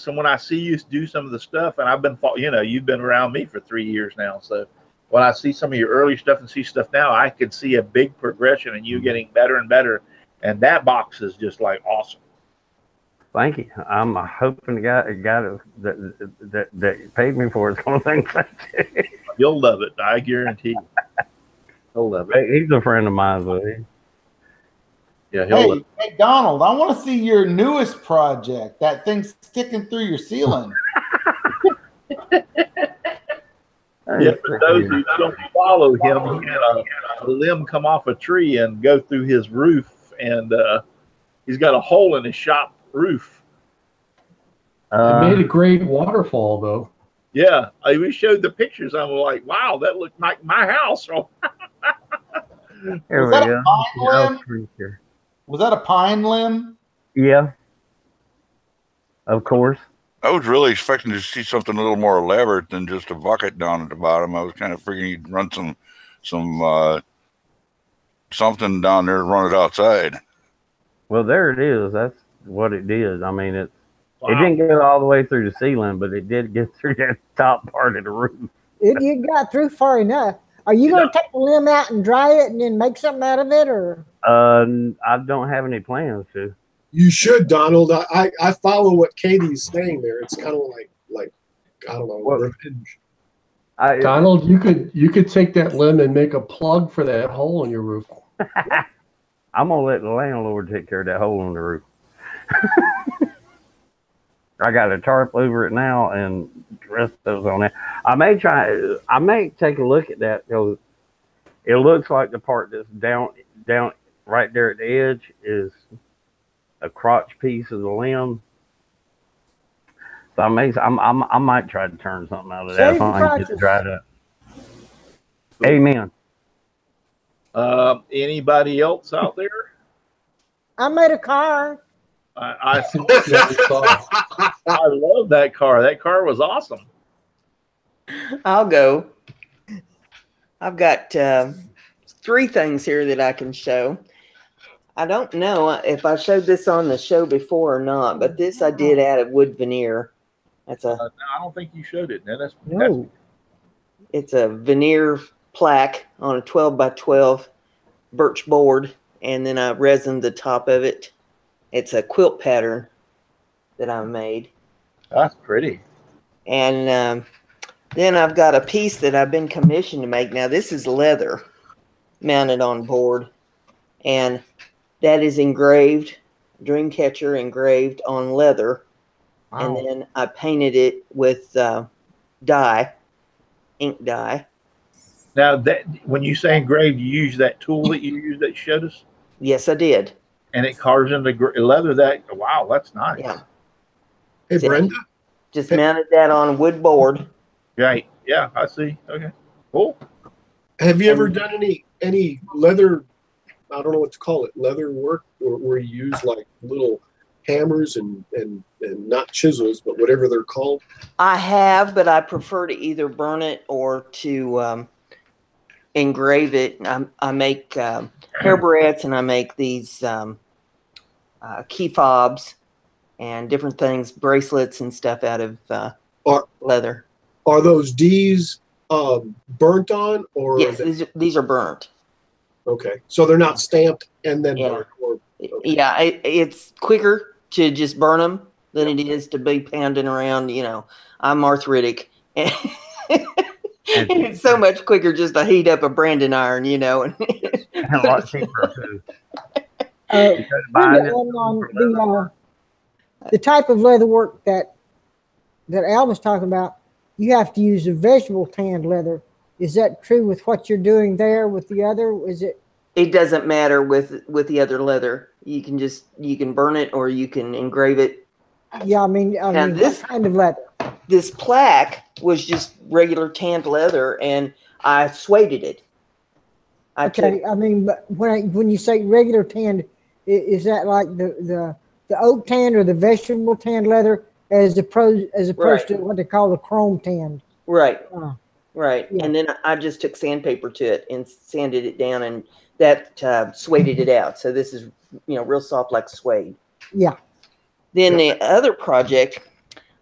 when I see you do some of the stuff, and I've been, you've been around me for 3 years now. So when I see some of your early stuff and see stuff now, I can see a big progression and you getting better and better. And that box is just like awesome. Thank you. I'm hoping the guy that paid me for it is going to think that. You'll love it. I guarantee you. He'll love it. He's a friend of mine, though. Yeah, he'll love it. Hey, Donald, I want to see your newest project. That thing sticking through your ceiling. Yeah, for those who don't follow him, he had a limb come off a tree and go through his roof, and he's got a hole in his shop roof. It made a great waterfall, though. Yeah, we showed the pictures. I'm like, wow, that looked like my house. There Was we that go. a pine limb? Was that a pine limb? Yeah. Of course. I was really expecting to see something a little more elaborate than just a bucket down at the bottom. I was kind of figuring you'd run some something down there and run it outside. Well, there it is. That's what it did. I mean, it didn't get all the way through the ceiling, but it did get through that top part of the roof. It got through far enough. Are you going to take the limb out and dry it and then make something out of it, or? I don't have any plans to. You should, Donald. I follow what Katie's saying there. It's kind of like I don't know, revenge. Donald, you could take that limb and make a plug for that hole in your roof. I'm gonna let the landlord take care of that hole in the roof. I got a tarp over it now, and the rest of those on there. I may take a look at that, because it looks like the part that's down right there at the edge is a crotch piece of the limb. So I might try to turn something out of that if I can get it dried up. Amen. Anybody else out there? I made a car. I love that car. That car was awesome. I'll go. I've got 3 things here that I can show. I don't know if I showed this on the show before or not, but this I did out of wood veneer. That's a. No, I don't think you showed it. No. It's a veneer plaque on a 12 by 12 birch board, and then I resined the top of it. It's a quilt pattern that I made. That's pretty. And then I've got a piece that I've been commissioned to make. Now, this is leather mounted on board, and that is engraved, Dreamcatcher engraved on leather. Wow. And then I painted it with dye, ink dye. Now, that when you say engraved, you use that tool that you used that you showed us, Yes, I did. and it carves into leather. That wow, that's nice. Yeah. Hey, So Brenda. just mounted that on wood board. Right. Yeah, I see. Okay. Cool. Have you ever done any leather? I don't know what to call it. Leather work, or where you use like little hammers and not chisels, but whatever they're called. I have, but I prefer to either burn it or to engrave it. I make hair barrettes, and I make these key fobs and different things, bracelets and stuff out of leather. Are those D's burnt on, or Yes, these are burnt. Okay, so they're not stamped and then Yeah. burnt. Or, okay. Yeah, it's quicker to just burn them than it is to be pounding around. You know, I'm arthritic. And it's so much quicker just to heat up a branding iron, you know. And a lot cheaper too. On the type of leather work that Al was talking about, you have to use a vegetable tanned leather. Is that true with what you're doing there with the other? Is it? It doesn't matter with the other leather. You can burn it or you can engrave it. Yeah, I mean this kind of leather. This plaque was just regular tanned leather, and I sueded it. But when you say regular tanned, is that like the oak tanned or the vegetable tanned leather as opposed Right. to what they call the chrome tanned? Right. Right. Yeah. And then I just took sandpaper to it and sanded it down, and that sueded it out. So this is, real soft like suede. Yeah. Then the other project,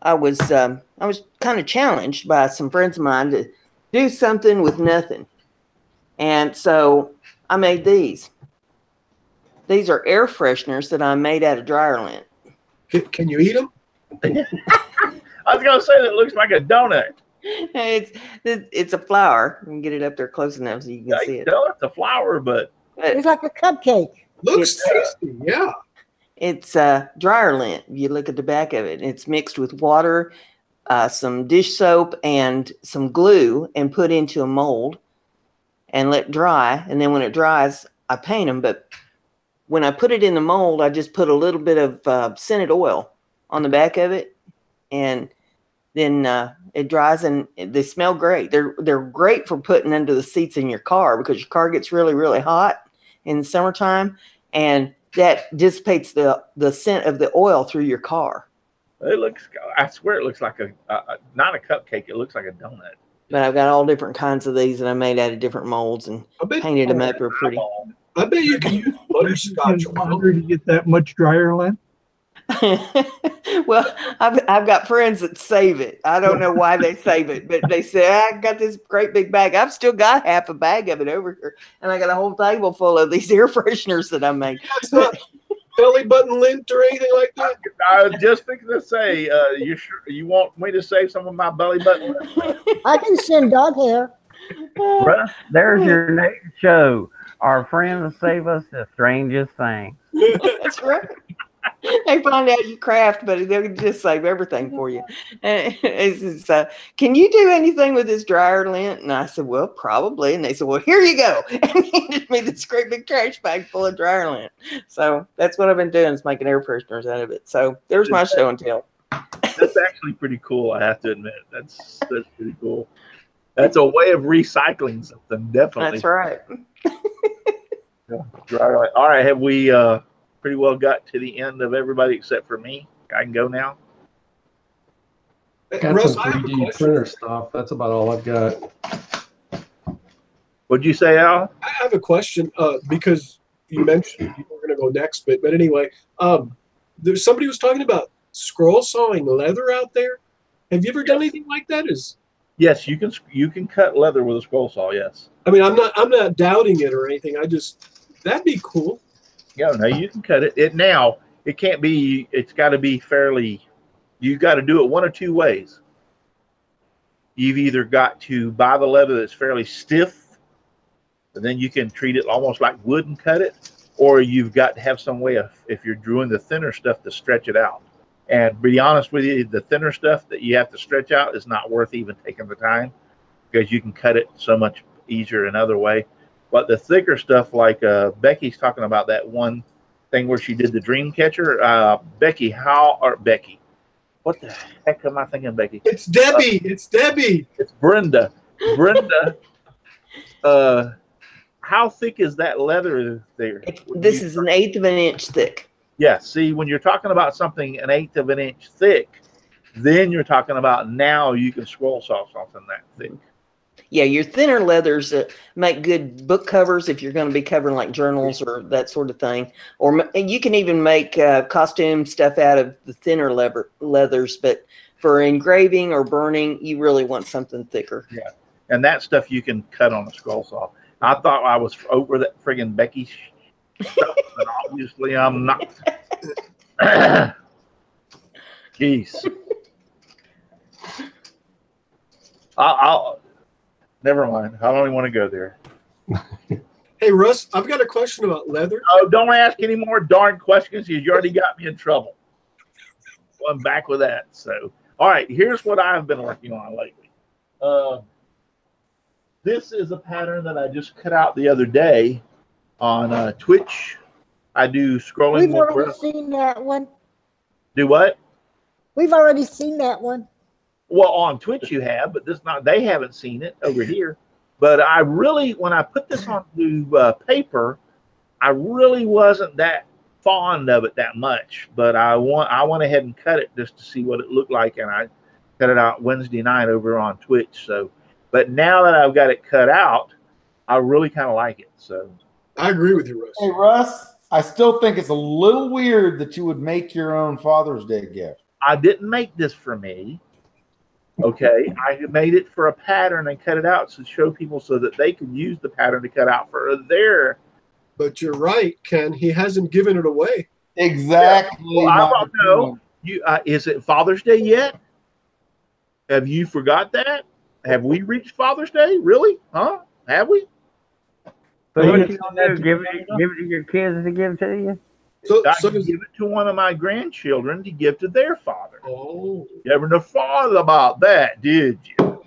I was kind of challenged by some friends of mine to do something with nothing. And so I made these. These are air fresheners that I made out of dryer lint. Can you eat them? I was gonna say that looks like a donut. It's a flower. You can get it up there close enough so you can see it. No, it's a flower, but It's like a cupcake. Looks tasty, yeah. It's dryer lint. You look at the back of it. It's mixed with water, some dish soap, and some glue, and put into a mold and let dry. And then when it dries, I paint them. But when I put it in the mold, I just put a little bit of scented oil on the back of it, and then it dries, and they smell great. They're great for putting under the seats in your car because your car gets really, really hot in the summertime, and that dissipates the scent of the oil through your car. it looks. I swear it looks like not a cupcake. It looks like a donut. But I've got all different kinds of these that I made out of different molds and painted them up real pretty. I bet you can use butterscotch. To get that much dryer lint. Well, I've got friends that save it. I don't know why they save it, but they say, I got this great big bag. I've still got half a bag of it over here, and I got a whole table full of these air fresheners that I made. That's not belly button lint or anything like that. I was just thinking to say, you want me to save some of my belly button? I can send dog hair. Russ, there's your next show. Our friends save us the strangest thing. That's right. They find out you craft, but they'll just save everything for you. Can you do anything with this dryer lint? And I said, well, probably. And they said, well, here you go. And handed me this great big trash bag full of dryer lint. So that's what I've been doing, is making air fresheners out of it. So there's my show and tell. That's actually pretty cool, I have to admit. That's pretty cool. That's a way of recycling something, definitely. That's right. Yeah. All right, have we pretty well got to the end of everybody except for me? I can go now? Got Russ, some I have a 3D question. printer stuff. That's about all I've got. What'd you say, Al? I have a question because you mentioned you were going to go next, but anyway, there's somebody was talking about scroll sawing leather out there. Have you ever done anything like that? Yes, you can cut leather with a scroll saw. Yes. I mean, I'm not doubting it or anything. I just That'd be cool. Yeah, no, you can cut it. It can't be. It's got to be fairly. You got to do it one or two ways. You've either got to buy the leather that's fairly stiff, and then you can treat it almost like wood and cut it, or you've got to have some way of, if you're doing the thinner stuff, to stretch it out. And to be honest with you, the thinner stuff that you have to stretch out is not worth even taking the time, because you can cut it so much easier another way. But the thicker stuff, like Becky's talking about that one thing where she did the dream catcher. Becky, what the heck am I thinking, Becky? It's Debbie. It's Debbie. It's Brenda. Brenda, how thick is that leather there? This is 1/8 of an inch thick. Yeah, see, when you're talking about something 1/8 of an inch thick, then you're talking about now you can scroll saw something that thick. Yeah, your thinner leathers make good book covers if you're going to be covering like journals or that sort of thing. Or you can even make costume stuff out of the thinner leathers. But for engraving or burning, you really want something thicker. Yeah, and that stuff you can cut on a scroll saw. I thought I was over that friggin' Becky stuff, but obviously I'm not. Jeez. I'll never mind. I don't even want to go there. Hey, Russ, I've got a question about leather. Oh, don't ask any more darn questions. You already got me in trouble. So I'm back with that. So, all right, here's what I've been working on lately. This is a pattern that I just cut out the other day on Twitch. I do scrolling. We've already seen that one. Do what? We've already seen that one. Well, on Twitch you have, but they haven't seen it over here. But I really, when I put this onto paper, I really wasn't that fond of it that much. But I went ahead and cut it just to see what it looked like, and I cut it out Wednesday night over on Twitch. So, but now that I've got it cut out, I really kind of like it. So, I agree with you, Russ. Hey, Russ, I still think it's a little weird that you would make your own Father's Day gift. I didn't make this for me. Okay, I made it for a pattern and cut it out to show people so that they could use the pattern to cut out for their. But you're right, Ken. He hasn't given it away. Exactly. Yeah. Well, I don't know. Is it Father's Day yet? Have you forgot that? Have we reached Father's Day? Really? Huh? Have we? So what you gonna do? Give it to your kids to give to you? I can give it to one of my grandchildren to give to their father. Oh. You ever thought about that, did you?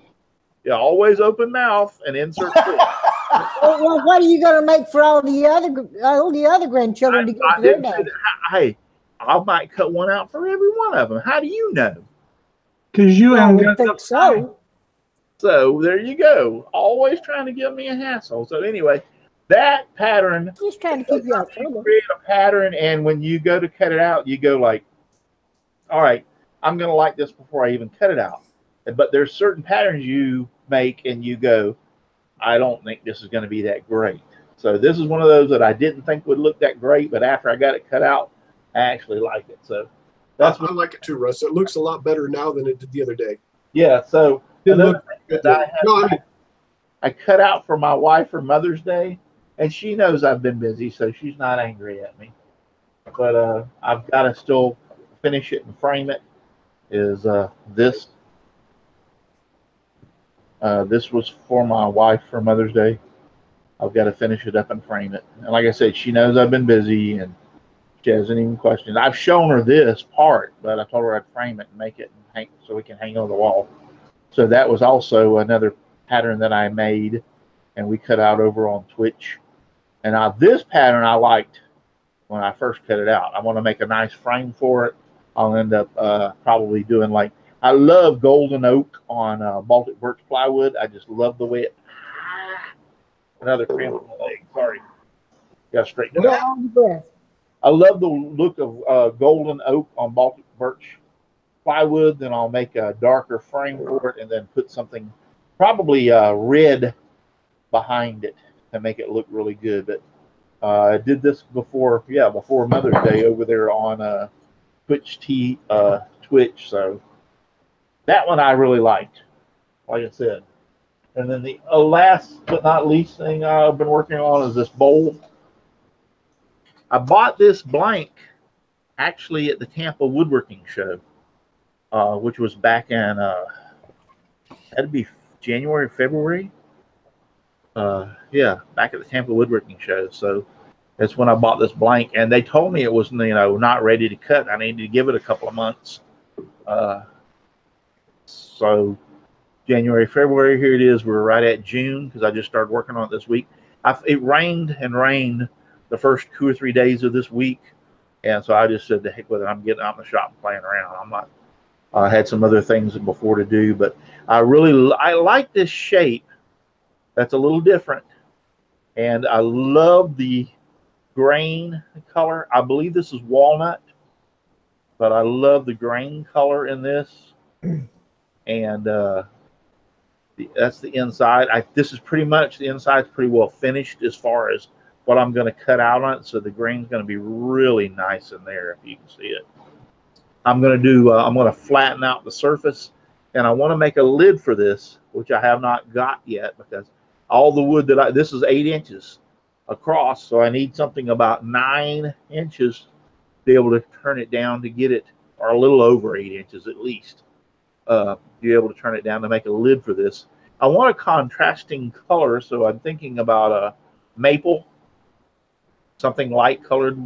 You always open mouth and insert foot. Well, what are you going to make for all the other grandchildren to give to their dad? Hey, I might cut one out for every one of them. How do you know? Because you haven't got think so. So there you go. Always trying to give me a hassle. So anyway, that pattern. Just trying to keep you out trouble. Create a pattern, and when you go to cut it out, you go like, all right, I'm going to like this before I even cut it out. But there's certain patterns you make, and you go, I don't think this is going to be that great. So this is one of those that I didn't think would look that great, but after I got it cut out, I actually like it. So that's I like it too, Russ. It looks a lot better now than it did the other day. Yeah. So another thing that I cut out for my wife for Mother's Day, and she knows I've been busy, so she's not angry at me. But I've got to still finish it and frame it. Is this? This was for my wife for Mother's Day. I've got to finish it up and frame it. And like I said, she knows I've been busy, and she hasn't even questioned. I've shown her this part, but I told her I'd frame it and make it and hang so we can hang on the wall. So that was also another pattern that I made, and we cut out over on Twitch. And now this pattern I liked when I first cut it out. I want to make a nice frame for it. I'll end up probably doing like, I love golden oak on Baltic birch plywood. I just love the way it. Another cramp in the leg. Sorry. Got to straighten it out. I love the look of golden oak on Baltic birch plywood. Then I'll make a darker frame for it and then put something probably red behind it to make it look really good. But I did this before Mother's Day over there on Twitch. So that one I really liked, like I said. And then the last but not least thing I've been working on is this bowl. I bought this blank actually at the Tampa Woodworking Show, which was back in that'd be January, February. Yeah, back at the Tampa Woodworking Show. So that's when I bought this blank, and they told me it was, not ready to cut. I needed to give it a couple of months. So January, February, here it is. We're right at June because I just started working on it this week. It rained and rained the first 2 or 3 days of this week, and so I just said, "The heck with it! I'm getting out in the shop and playing around." I'm not. I had some other things before to do, but I like this shape. That's a little different, and I love the grain color. I believe this is walnut, but I love the grain color in this, and that's the inside. This is pretty much the inside's pretty well finished as far as what I'm going to cut out on it. So the grain's going to be really nice in there if you can see it. I'm going to do. I'm going to flatten out the surface, and I want to make a lid for this, which I have not got yet because all the wood that this is 8 inches across, so I need something about 9 inches to be able to turn it down to get it, or a little over 8 inches at least. Be able to turn it down to make a lid for this. I want a contrasting color, so I'm thinking about a maple, something light colored,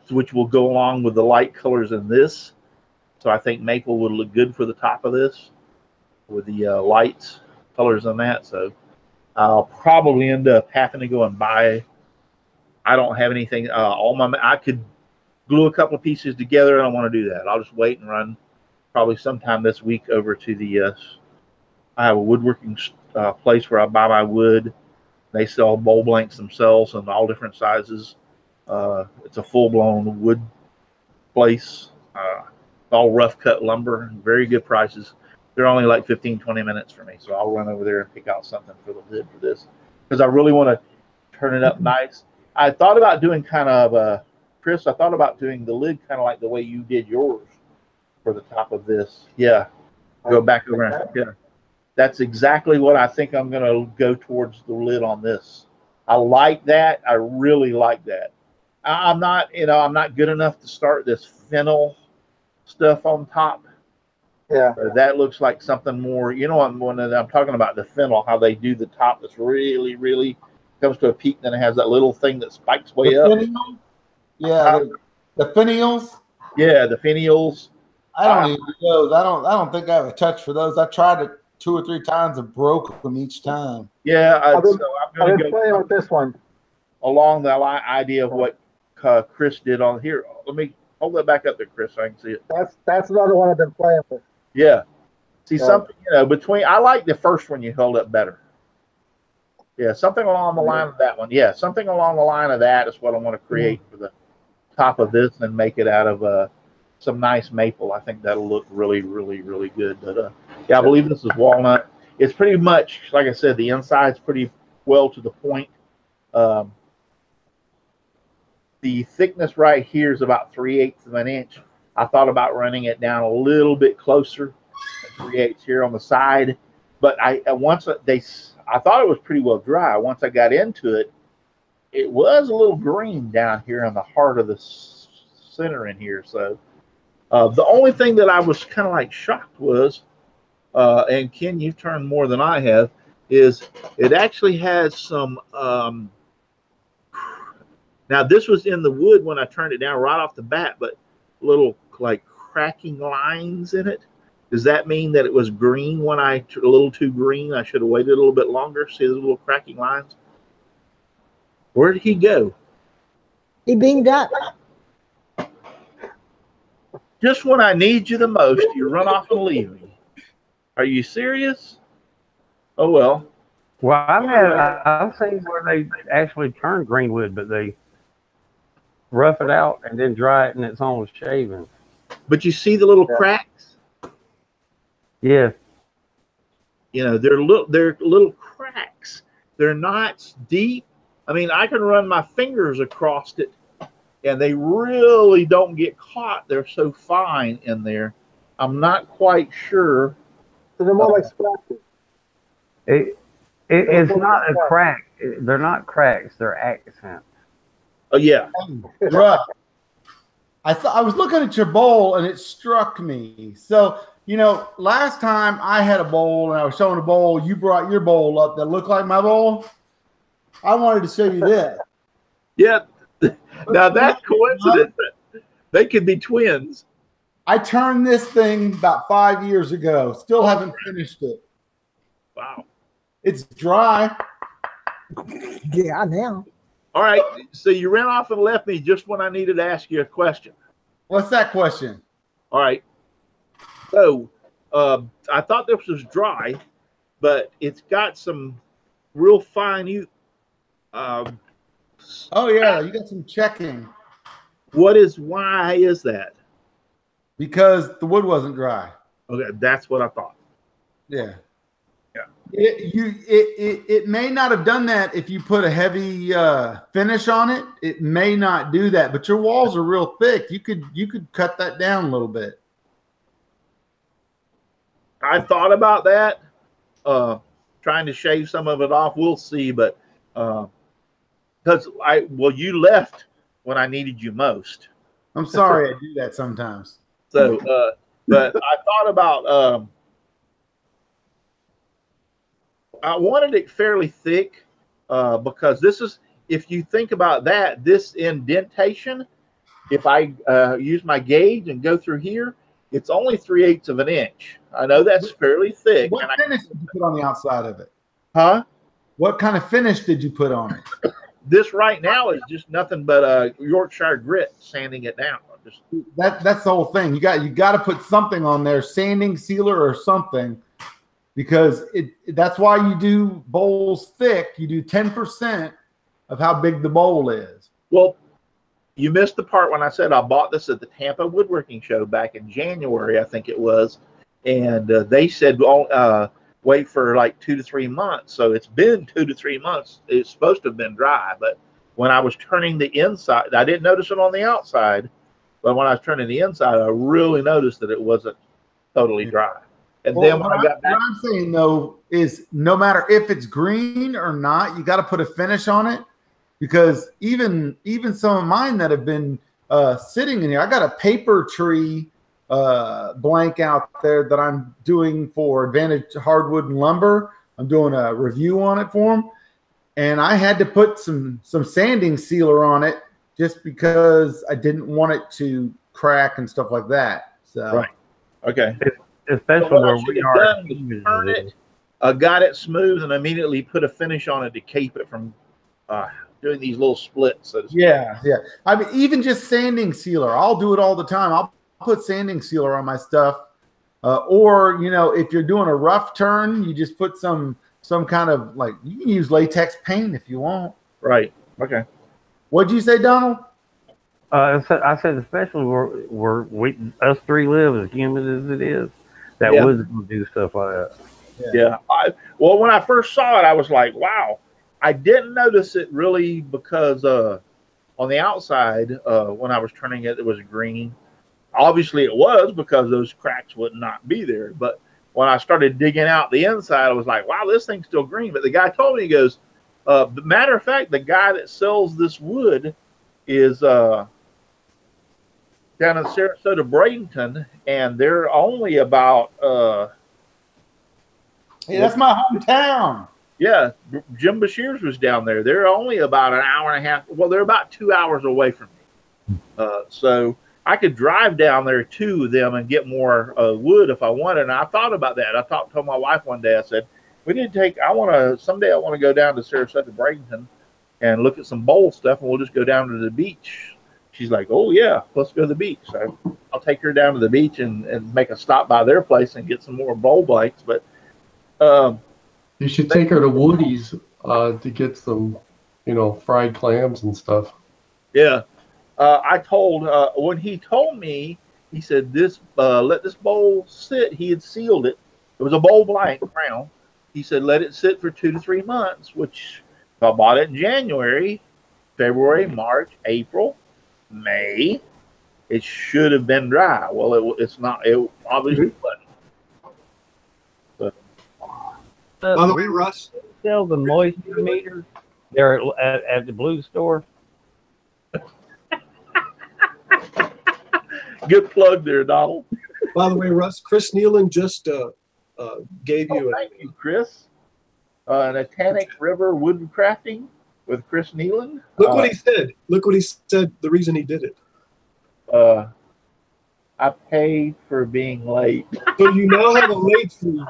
which will go along with the light colors in this. So I think maple would look good for the top of this with the light colors on that. So I'll probably end up having to go and buy. I don't have anything. I could glue a couple of pieces together. I don't want to do that. I'll just wait and run probably sometime this week over to the. I have a woodworking place where I buy my wood. They sell bowl blanks themselves in all different sizes. It's a full-blown wood place. All rough cut lumber, very good prices. They're only like 15, 20 minutes for me. So I'll run over there and pick out something for the lid for this because I really want to turn it up nice. I thought about doing kind of, Chris, I thought about doing the lid kind of like the way you did yours for the top of this. Yeah. Go back around. Yeah. That's exactly what I think I'm going to go towards the lid on this. I like that. I really like that. I'm not good enough to start this fennel stuff on top. Yeah. That looks like something more, when I'm talking about the fennel, how they do the top that's really, really comes to a peak, then it has that little thing that spikes way up. Finial? Yeah, the finials. Yeah, the finials. I don't even do those. I don't think I have a touch for those. I tried it 2 or 3 times and broke them each time. Yeah, I've been going to playing with this one along the idea of what Chris did on here. Let me hold that back up there, Chris, so I can see it. That's another one I've been playing with. Yeah. See, something, between, I like the first one you held up better. Yeah, something along the line of that one. Yeah, something along the line of that is what I want to create for the top of this and make it out of some nice maple. I think that'll look really, really, really good. But yeah, I believe this is walnut. It's pretty much, like I said, the inside's pretty well to the point. The thickness right here is about 3/8 of an inch. I thought about running it down a little bit closer, 3/8 here on the side. But I thought it was pretty well dry. Once I got into it, it was a little green down here in the heart of the center in here. So the only thing that I was kind of like shocked was, and Ken, you've turned more than I have, is it actually has some. Now this was in the wood when I turned it down right off the bat, but little like cracking lines in it. Does that mean that it was green when a little too green? I should have waited a little bit longer. See the little cracking lines? Where did he go? He beamed up. Just when I need you the most, you run off and leave me. Are you serious? Oh well. Well, I've seen where they actually turn green wood, but they rough it out and then dry it in its own shavings. But you see the little cracks? Yeah. They're little cracks. They're not deep. I mean, I can run my fingers across it, and they really don't get caught. They're so fine in there. I'm not quite sure. So they're more like scratches. It's not a crack. They're not cracks. They're accents. Oh yeah. Russ, I was looking at your bowl and it struck me. So, you know, last time I had a bowl and I was showing a bowl, you brought your bowl up that looked like my bowl. I wanted to show you this. Yeah. Now that's coincidence. They could be twins. I turned this thing about 5 years ago. Still haven't finished it. Wow. It's dry. Yeah, now. All right. So you ran off and left me just when I needed to ask you a question. What's that question? All right. So I thought this was dry, but it's got some real fine. Oh yeah, you got some checking. Why is that? Because the wood wasn't dry. Okay, that's what I thought. Yeah. Yeah. It may not have done that if you put a heavy finish on it. It may not do that, but your walls are real thick. You could cut that down a little bit. I thought about that, trying to shave some of it off. We'll see, but because you left when I needed you most. I'm sorry I do that sometimes. So, but I thought about. I wanted it fairly thick because this is, if you think about that, this indentation, if I use my gauge and go through here, it's only 3/8 of an inch. I know that's fairly thick. What finish did you put on the outside of it? Huh? What kind of finish did you put on it? This right now is just nothing but Yorkshire grit, sanding it down. That's the whole thing. You got to put something on there, sanding, sealer, or something, because that's why you do bowls thick. You do 10% of how big the bowl is. Well, you missed the part when I said I bought this at the Tampa Woodworking Show back in January, I think it was, and they said, wait for like 2 to 3 months. So it's been 2 to 3 months. It's supposed to have been dry, but when I was turning the inside, I didn't notice it on the outside, but when I was turning the inside, I really noticed that it wasn't totally dry. And then when I got back, what I'm saying though is no matter if it's green or not, you got to put a finish on it, because even some of mine that have been sitting in here, I got a paper tree blank out there that I'm doing for Advantage Hardwood and Lumber. I'm doing a review on it for them, and I had to put some sanding sealer on it just because I didn't want it to crack and stuff like that. So right, okay. Especially so where we are. Turn it, got it smooth, and immediately put a finish on it to keep it from doing these little splits. So yeah. I mean, even just sanding sealer, I'll do it all the time. I'll put sanding sealer on my stuff, or if you're doing a rough turn, you just put some kind of, like, you can use latex paint if you want. Right. Okay. What'd you say, Donald? I said especially where us three live, as humid as it is, that wood's gonna do stuff like that. Yeah. Well, when I first saw it, I was like, wow. I didn't notice it really because on the outside, when I was turning it, it was green. Obviously, it was, because those cracks would not be there. But when I started digging out the inside, I was like, wow, this thing's still green. But the guy told me, he goes, matter of fact, the guy that sells this wood is down in Sarasota, Bradenton, and they're only about hey, that's my hometown. Yeah, Jim Bashir's was down there. They're only about an hour and a half. Well, they're about 2 hours away from me. So I could drive down there to them and get more wood if I wanted. And I thought about that. I told my wife one day, I said, someday I want to go down to Sarasota, Bradenton and look at some bowl stuff, and we'll just go down to the beach. She's like, oh, yeah, let's go to the beach. So I'll take her down to the beach and make a stop by their place and get some more bowl blanks. But you should take her to Woody's to get some, fried clams and stuff. Yeah. I told, when he told me, he said, let this bowl sit. He had sealed it. It was a bowl blank crown. He said, let it sit for 2 to 3 months, which if I bought it in January, February, March, April, May, it should have been dry. Well, it's not. It obviously wasn't. By the way, Russ, Sell the moisture meters there at the blue store. Good plug there, Donald. By the way, Russ, Chris Nealon just gave you Thank you, Chris. An Atlantic River Woodcrafting with Chris Nealon. Look what he said. Look what he said. The reason he did it. I paid for being late. So you now have a late fee.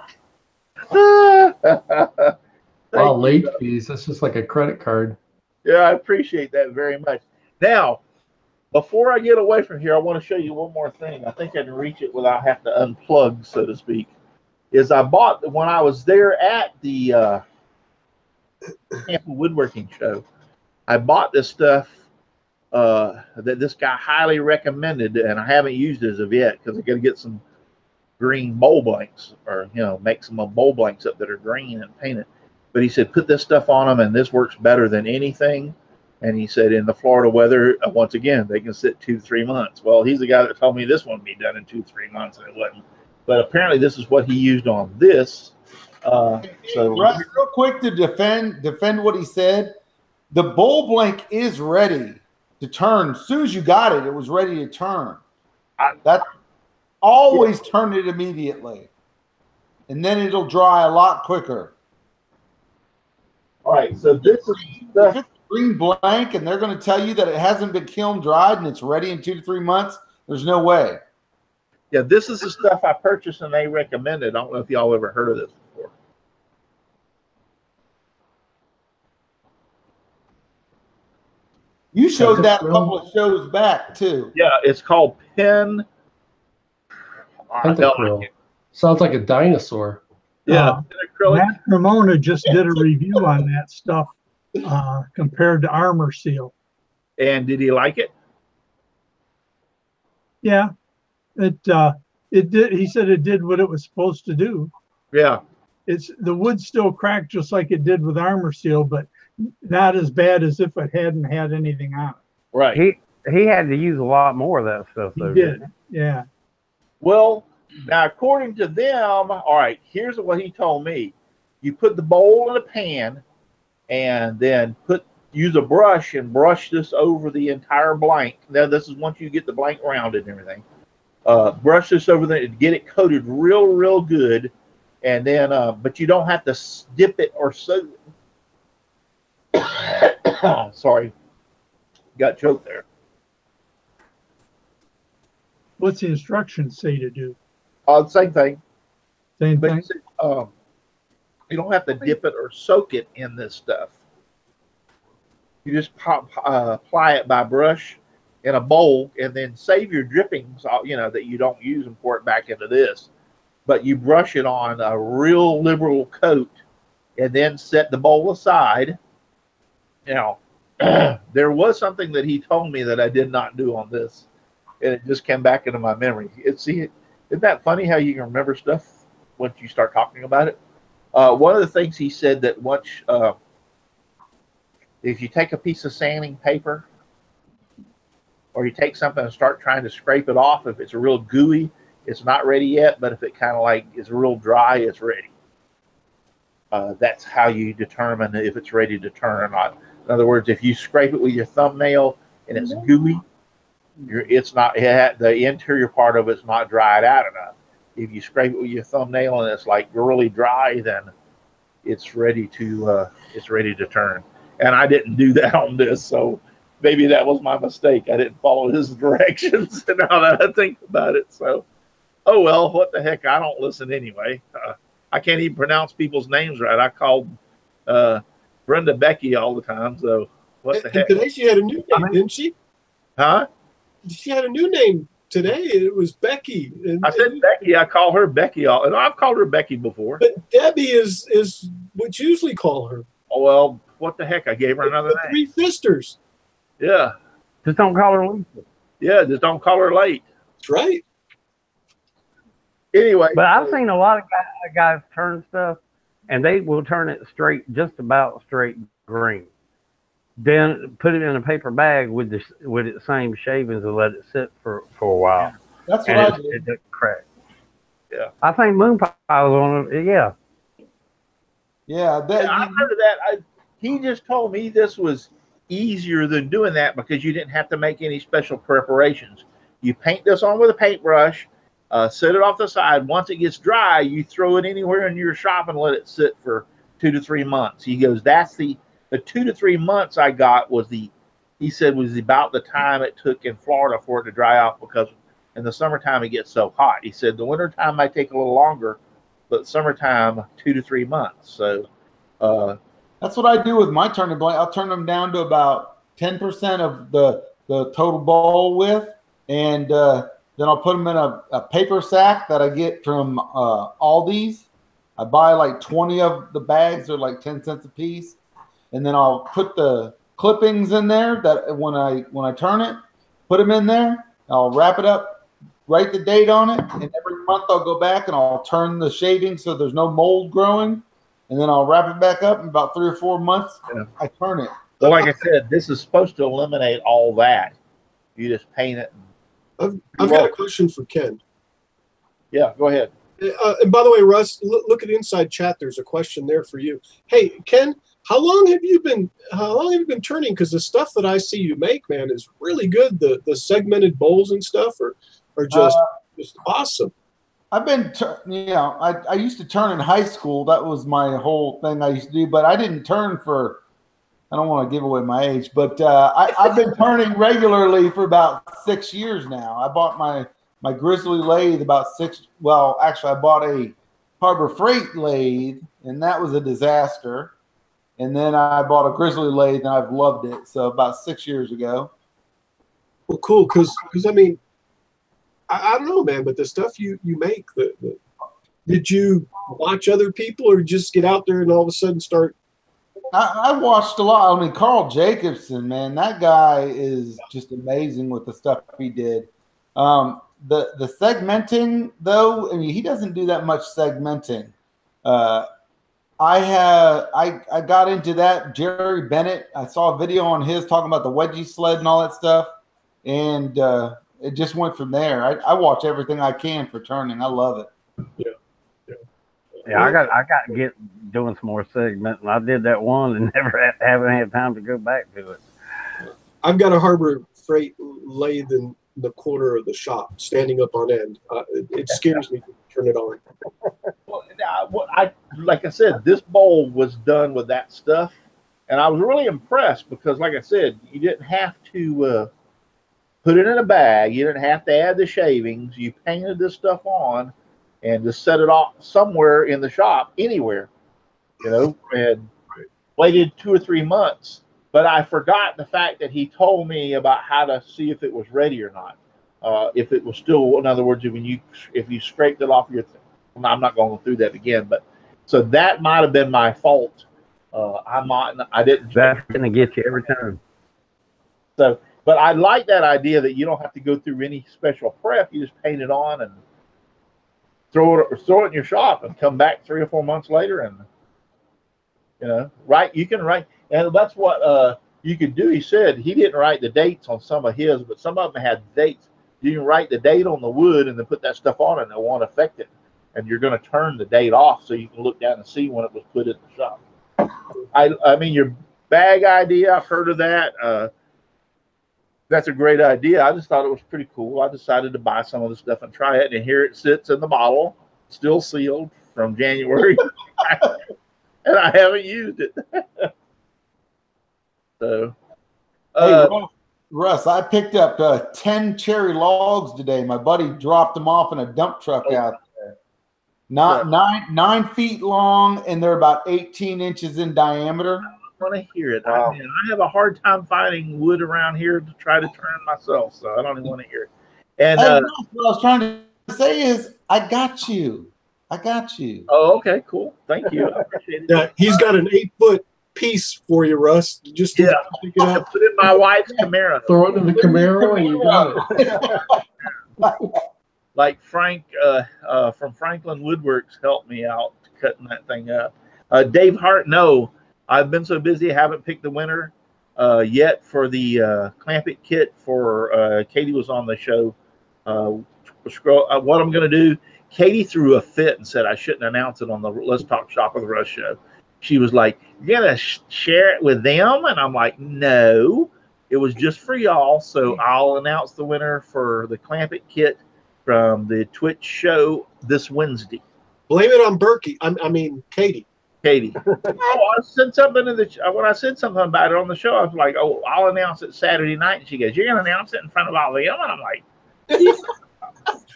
Wow, late fees. That's just like a credit card. Yeah, I appreciate that very much. Now, before I get away from here, I want to show you one more thing. I think I can reach it without having to unplug, so to speak. Is I bought, when I was there at the Tampa Woodworking Show, I bought this stuff that this guy highly recommended, and I haven't used it as of yet because I got to get some green bowl blanks, or make some bowl blanks up that are green and paint it. But he said put this stuff on them, and this works better than anything. And he said in the Florida weather, once again, they can sit 2-3 months. Well, he's the guy that told me this one would be done in 2-3 months, and it wasn't. But apparently, this is what he used on this. So, Russ, real quick to defend what he said. The bowl blank is ready to turn. As soon as you got it, it was ready to turn. That always turn it immediately, and then it'll dry a lot quicker. All right, so this is the green blank, and they're going to tell you that it hasn't been kiln dried and it's ready in 2 to 3 months. There's no way. Yeah, this is the stuff I purchased and they recommended. I don't know if y'all ever heard of this before. You showed that a couple of shows back too. Yeah, it's called Pen. Pentacryl. Sounds like a dinosaur. Yeah, Matt Ramona just did a review on that stuff compared to Armor Seal. And did he like it? Yeah, it did. He said it did what it was supposed to do. Yeah, it's the wood still cracked just like it did with Armor Seal, but not as bad as if it hadn't had anything on it. Right. He had to use a lot more of that stuff though. He did. Yeah. Well, now according to them, all right, here's what he told me. You put the bowl in a pan and then use a brush and brush this over the entire blank. Now this is once you get the blank rounded and everything. Brush this over there and get it coated real good. And then, but you don't have to dip it or so. Sorry, got choked there. What's the instructions say to do? Same thing. Same thing. You don't have to dip it or soak it in this stuff. You just apply it by brush in a bowl, and then save your drippings, that you don't use, and pour it back into this. But you brush it on a real liberal coat, and then set the bowl aside. Now, there was something that he told me that I did not do on this, and it just came back into my memory. Isn't that funny how you can remember stuff once you start talking about it? One of the things he said that once, if you take a piece of sanding paper, or you take something and start trying to scrape it off, if it's real gooey, it's not ready yet, but if it kind of like is real dry, it's ready. That's how you determine if it's ready to turn or not. In other words, if you scrape it with your thumbnail and it's gooey, the interior part of it's not dried out enough. If you scrape it with your thumbnail and it's like really dry, then it's ready to turn. And I didn't do that on this, so maybe that was my mistake. I didn't follow his directions. And now that I think about it, so oh well, what the heck? I don't listen anyway. I can't even pronounce people's names right. I called Brenda Becky all the time. So what the heck? Today she had a new name, didn't she? Huh? She had a new name today. It was Becky. I said Becky. I call her Becky. And I've called her Becky before. But Debbie is what you usually call her. Oh well, what the heck? I gave her another name. Three sisters. Yeah. Just don't call her Lisa. Yeah, just don't call her late. That's right. Anyway, but I've seen a lot of guys turn stuff, and they will turn it straight, just about straight green. Then put it in a paper bag with its same shavings and let it sit for a while. That's what I did. It doesn't crack. Yeah, I think Moon Pie was on it. Yeah. Yeah, I've heard of that. He just told me this was easier than doing that because you didn't have to make any special preparations. You paint this on with a paintbrush, set it off the side. Once it gets dry, you throw it anywhere in your shop and let it sit for 2 to 3 months. He goes, that's the 2 to 3 months I got was he said was about the time it took in Florida for it to dry off, because in the summertime it gets so hot. He said the wintertime might take a little longer, but summertime 2 to 3 months. So that's what I do with my turning blade. I'll turn them down to about 10% of the total bowl width, and then I'll put them in a paper sack that I get from Aldi's. I buy like 20 of the bags. They're like 10 cents a piece. And then I'll put the clippings in there that when I turn it, put them in there. I'll wrap it up, write the date on it, and every month I'll go back and I'll turn the shavings so there's no mold growing. And then I'll wrap it back up in about 3 or 4 months. Yeah. I turn it. Well, like I said, this is supposed to eliminate all that. You just paint it. I've got a question for Ken. Yeah, go ahead. And by the way, Russ, look at Inside Chat. There's a question there for you. Hey, Ken, how long have you been turning? Because the stuff that I see you make, man, is really good. The segmented bowls and stuff are just awesome. I've been, I used to turn in high school. That was my whole thing I used to do. But I didn't turn for, I don't want to give away my age, but I've been turning regularly for about 6 years now. I bought my Grizzly lathe about actually I bought a Harbor Freight lathe, and that was a disaster. And then I bought a Grizzly lathe, and I've loved it. So about 6 years ago. Well, cool, because I mean, I don't know, man, but the stuff you make, did you watch other people or just get out there and all of a sudden start? I watched a lot. I mean, Carl Jacobson, man, that guy is just amazing with the stuff he did. The segmenting, though, I mean, he doesn't do that much segmenting. I got into that. Jerry Bennett, I saw a video on his talking about the wedgie sled and all that stuff, and it just went from there. I watch everything I can for turning. I love it. Yeah, I got to get doing some more segmenting. I did that one and never haven't had time to go back to it. I've got a Harbor Freight lathe in the corner of the shop, standing up on end. It scares me to turn it on. Well, like I said, this bowl was done with that stuff, and I was really impressed because, like I said, you didn't have to put it in a bag. You didn't have to add the shavings. You painted this stuff on and just set it off somewhere in the shop, anywhere, and waited 2 or 3 months. But I forgot the fact that he told me about how to see if it was ready or not. If it was still, in other words, if you scraped it off your, I'm not going to go through that again. But so that might have been my fault. I didn't. That's going to get you every time. So, but I like that idea that you don't have to go through any special prep. You just paint it on and throw it in your shop and come back 3 or 4 months later and you can write. And that's what you could do. He said he didn't write the dates on some of his, but some of them had dates. You can write the date on the wood and then put that stuff on it, and it won't affect it. And you're going to turn the date off so you can look down and see when it was put in the shop. I mean, your bag idea, I've heard of that. That's a great idea. I just thought it was pretty cool. I decided to buy some of the stuff and try it, and here it sits in the bottle, still sealed from January, and I haven't used it. So, hey, Russ, I picked up 10 cherry logs today. My buddy dropped them off in a dump truck out there. Nine feet long, and they're about 18 inches in diameter. I want to hear it. Wow. I have a hard time finding wood around here to try to turn myself, so I don't even want to hear it. And hey, Russ, what I was trying to say is, I got you. Oh, okay, cool. Thank you. I appreciate it. He's got an 8-foot piece for you, Russ. Just pick it up. Put it in my wife's Camaro. Throw it in the Camaro and you got it. Like Frank from Franklin Woodworks helped me out cutting that thing up. Dave Hart, no, I've been so busy I haven't picked the winner yet for the Clamp It kit for Katie was on the show. What I'm going to do, Katie threw a fit and said I shouldn't announce it on the Let's Talk Shop with Russ show. She was like, "You're going to share it with them?" And I'm like, "No, it was just for y'all. So I'll announce the winner for the Clamp It kit from the Twitch show this Wednesday. Blame it on Berkey. I mean, Katie. Katie. I said something in the when I said something about it on the show. I was like, "Oh, I'll announce it Saturday night." And she goes, "You're gonna announce it in front of all of them?" And I'm like,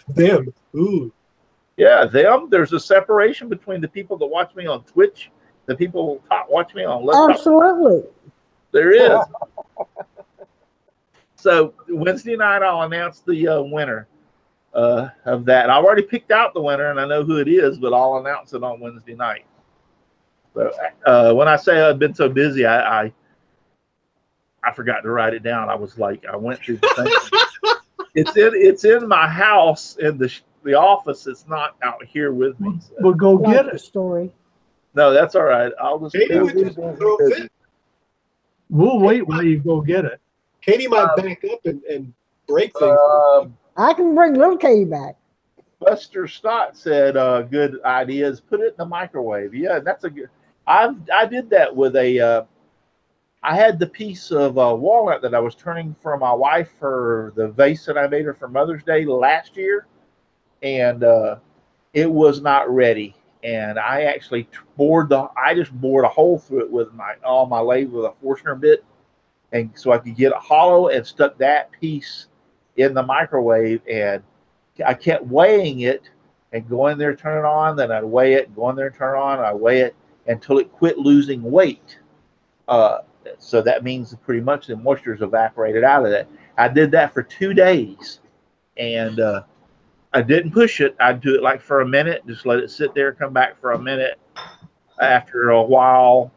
"Them, ooh, yeah, them." There's a separation between the people that watch me on Twitch, the people who watch me on Let's Absolutely. There is. So Wednesday night, I'll announce the winner of that. I've already picked out the winner, and I know who it is, but I'll announce it on Wednesday night. So when I say I've been so busy, I forgot to write it down. I was like, I went through the thing. It's in my house in the office. It's not out here with me. So. We'll go get it. Story. No, that's all right. I'll just. Katie would just throw a fit. We'll wait while you go get it. Katie might back up and break things. I can bring little Katie back. Buster Stott said, "Good ideas. Put it in the microwave." Yeah, that's a good. I did that with a. I had the piece of walnut that I was turning for my wife for the vase that I made her for Mother's Day last year, and it was not ready. And I actually I just bored a hole through it with all my lathe with a Forstner bit, and so I could get it hollow, and stuck that piece in the microwave. And I kept weighing it and go in there, turn it on, then I'd weigh it, go in there, turn it on, I weigh it until it quit losing weight. So that means pretty much the moisture's evaporated out of it. I did that for 2 days, and I didn't push it. I'd do it like for a minute, just let it sit there, come back for a minute after a while.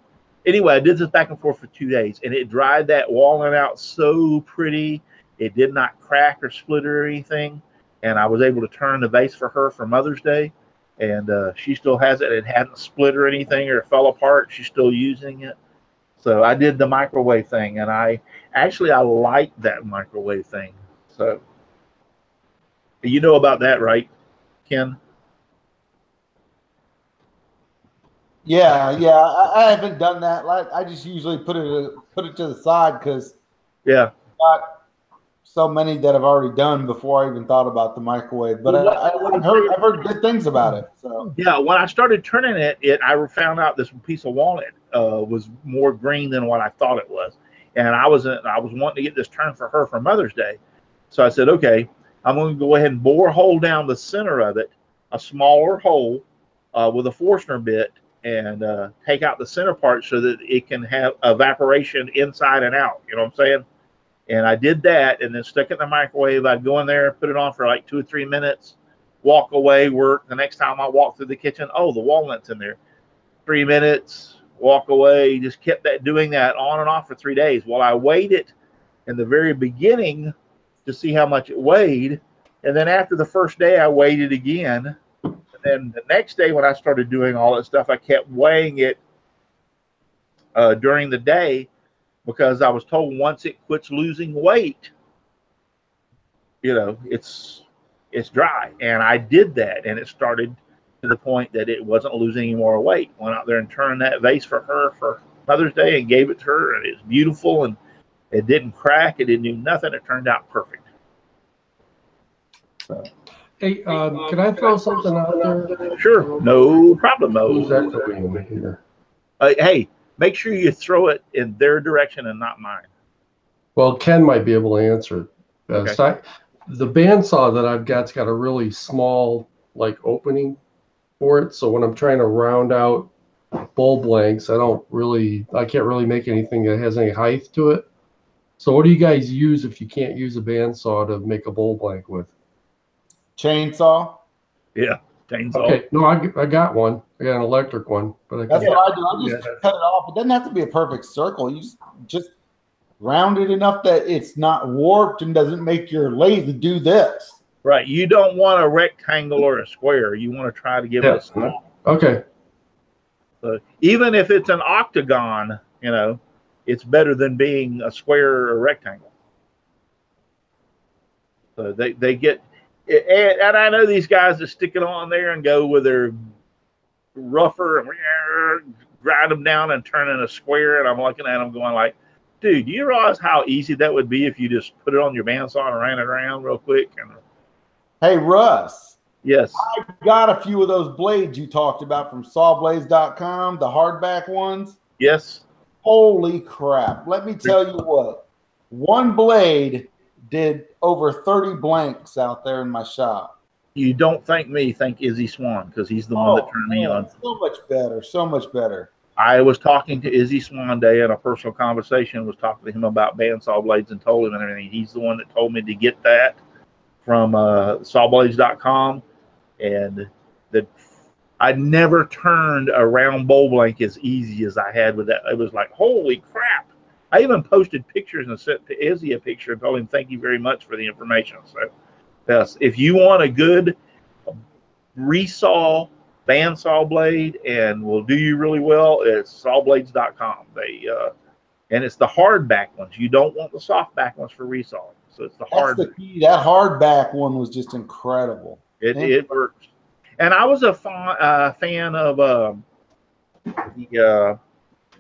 Anyway, I did this back and forth for 2 days, and it dried that walnut out so pretty. It did not crack or split or anything. And I was able to turn the vase for her for Mother's Day, and she still has it. It hadn't split or anything or fell apart. She's still using it. So I did the microwave thing, and I like that microwave thing. So you know about that, right, Ken? Yeah. I haven't done that. I just usually put it to the side because I've got so many that I've already done before I even thought about the microwave. But I've heard good things about it. So yeah, when I started turning it, I found out this piece of walnut was more green than what I thought it was, and I was wanting to get this turned for her for Mother's Day. So I said, okay, I'm going to go ahead and bore a hole down the center of it, a smaller hole with a Forstner bit, and take out the center part so that it can have evaporation inside and out. You know what I'm saying? And I did that, and then stuck it in the microwave. I'd go in there, put it on for like 2 or 3 minutes, walk away, work. The next time I walk through the kitchen, oh, the walnut's in there. 3 minutes, walk away. Just kept doing that on and off for 3 days. Well, I weighed it in the very beginning to see how much it weighed, and then after the first day, I weighed it again. And then the next day, when I started doing all that stuff, I kept weighing it during the day, because I was told once it quits losing weight, it's dry. And I did that, and it started to the point that it wasn't losing any more weight. Went out there and turned that vase for her for Mother's Day and gave it to her, and it's beautiful, and it didn't crack, it didn't do nothing. It turned out perfect. So. Hey, can I throw something out there? Sure, no problem. Who's echoing here? Hey, make sure you throw it in their direction and not mine. Well, Ken might be able to answer. Okay. The bandsaw that I've got's got a really small opening for it. So when I'm trying to round out bowl blanks, I can't really make anything that has any height to it. So what do you guys use if you can't use a bandsaw to make a bowl blank with? Chainsaw. Yeah, chainsaw. Okay, no, I got one. I got an electric one, but that's what I do. I just cut it off. It doesn't have to be a perfect circle. You just round it enough that it's not warped and doesn't make your lathe do this. Right. You don't want a rectangle or a square. You want to try to give it a small. Okay. So even if it's an octagon, it's better than being a square or a rectangle. So they get, and I know these guys that stick it on there and go with their rougher and grind them down and turn in a square, and I'm looking at them going like, Dude, do you realize how easy that would be if you just put it on your bandsaw and ran it around real quick? And Hey, Russ. yes, I got a few of those blades you talked about from sawblades.com, the hardback ones. yes. Holy crap. Let me tell you what. One blade did over 30 blanks out there in my shop. You don't thank me, thank Izzy Swan, because he's the one that turned me on. So much better, so much better. I was talking to Izzy Swan Day in a personal conversation, was talking to him about bandsaw blades and told him and everything. He's the one that told me to get that from sawblades.com. And that I never turned a round bowl blank as easy as I had with that. It was like, holy crap. I even posted pictures and sent to Izzy a picture and told him thank you very much for the information. So yes, if you want a good resaw bandsaw blade and will do you really well, it's sawblades.com. They and it's the hardback ones. You don't want the softback ones for resawing. So it's the hard. That's the key. That hardback one was just incredible. It works. And I was a fan of the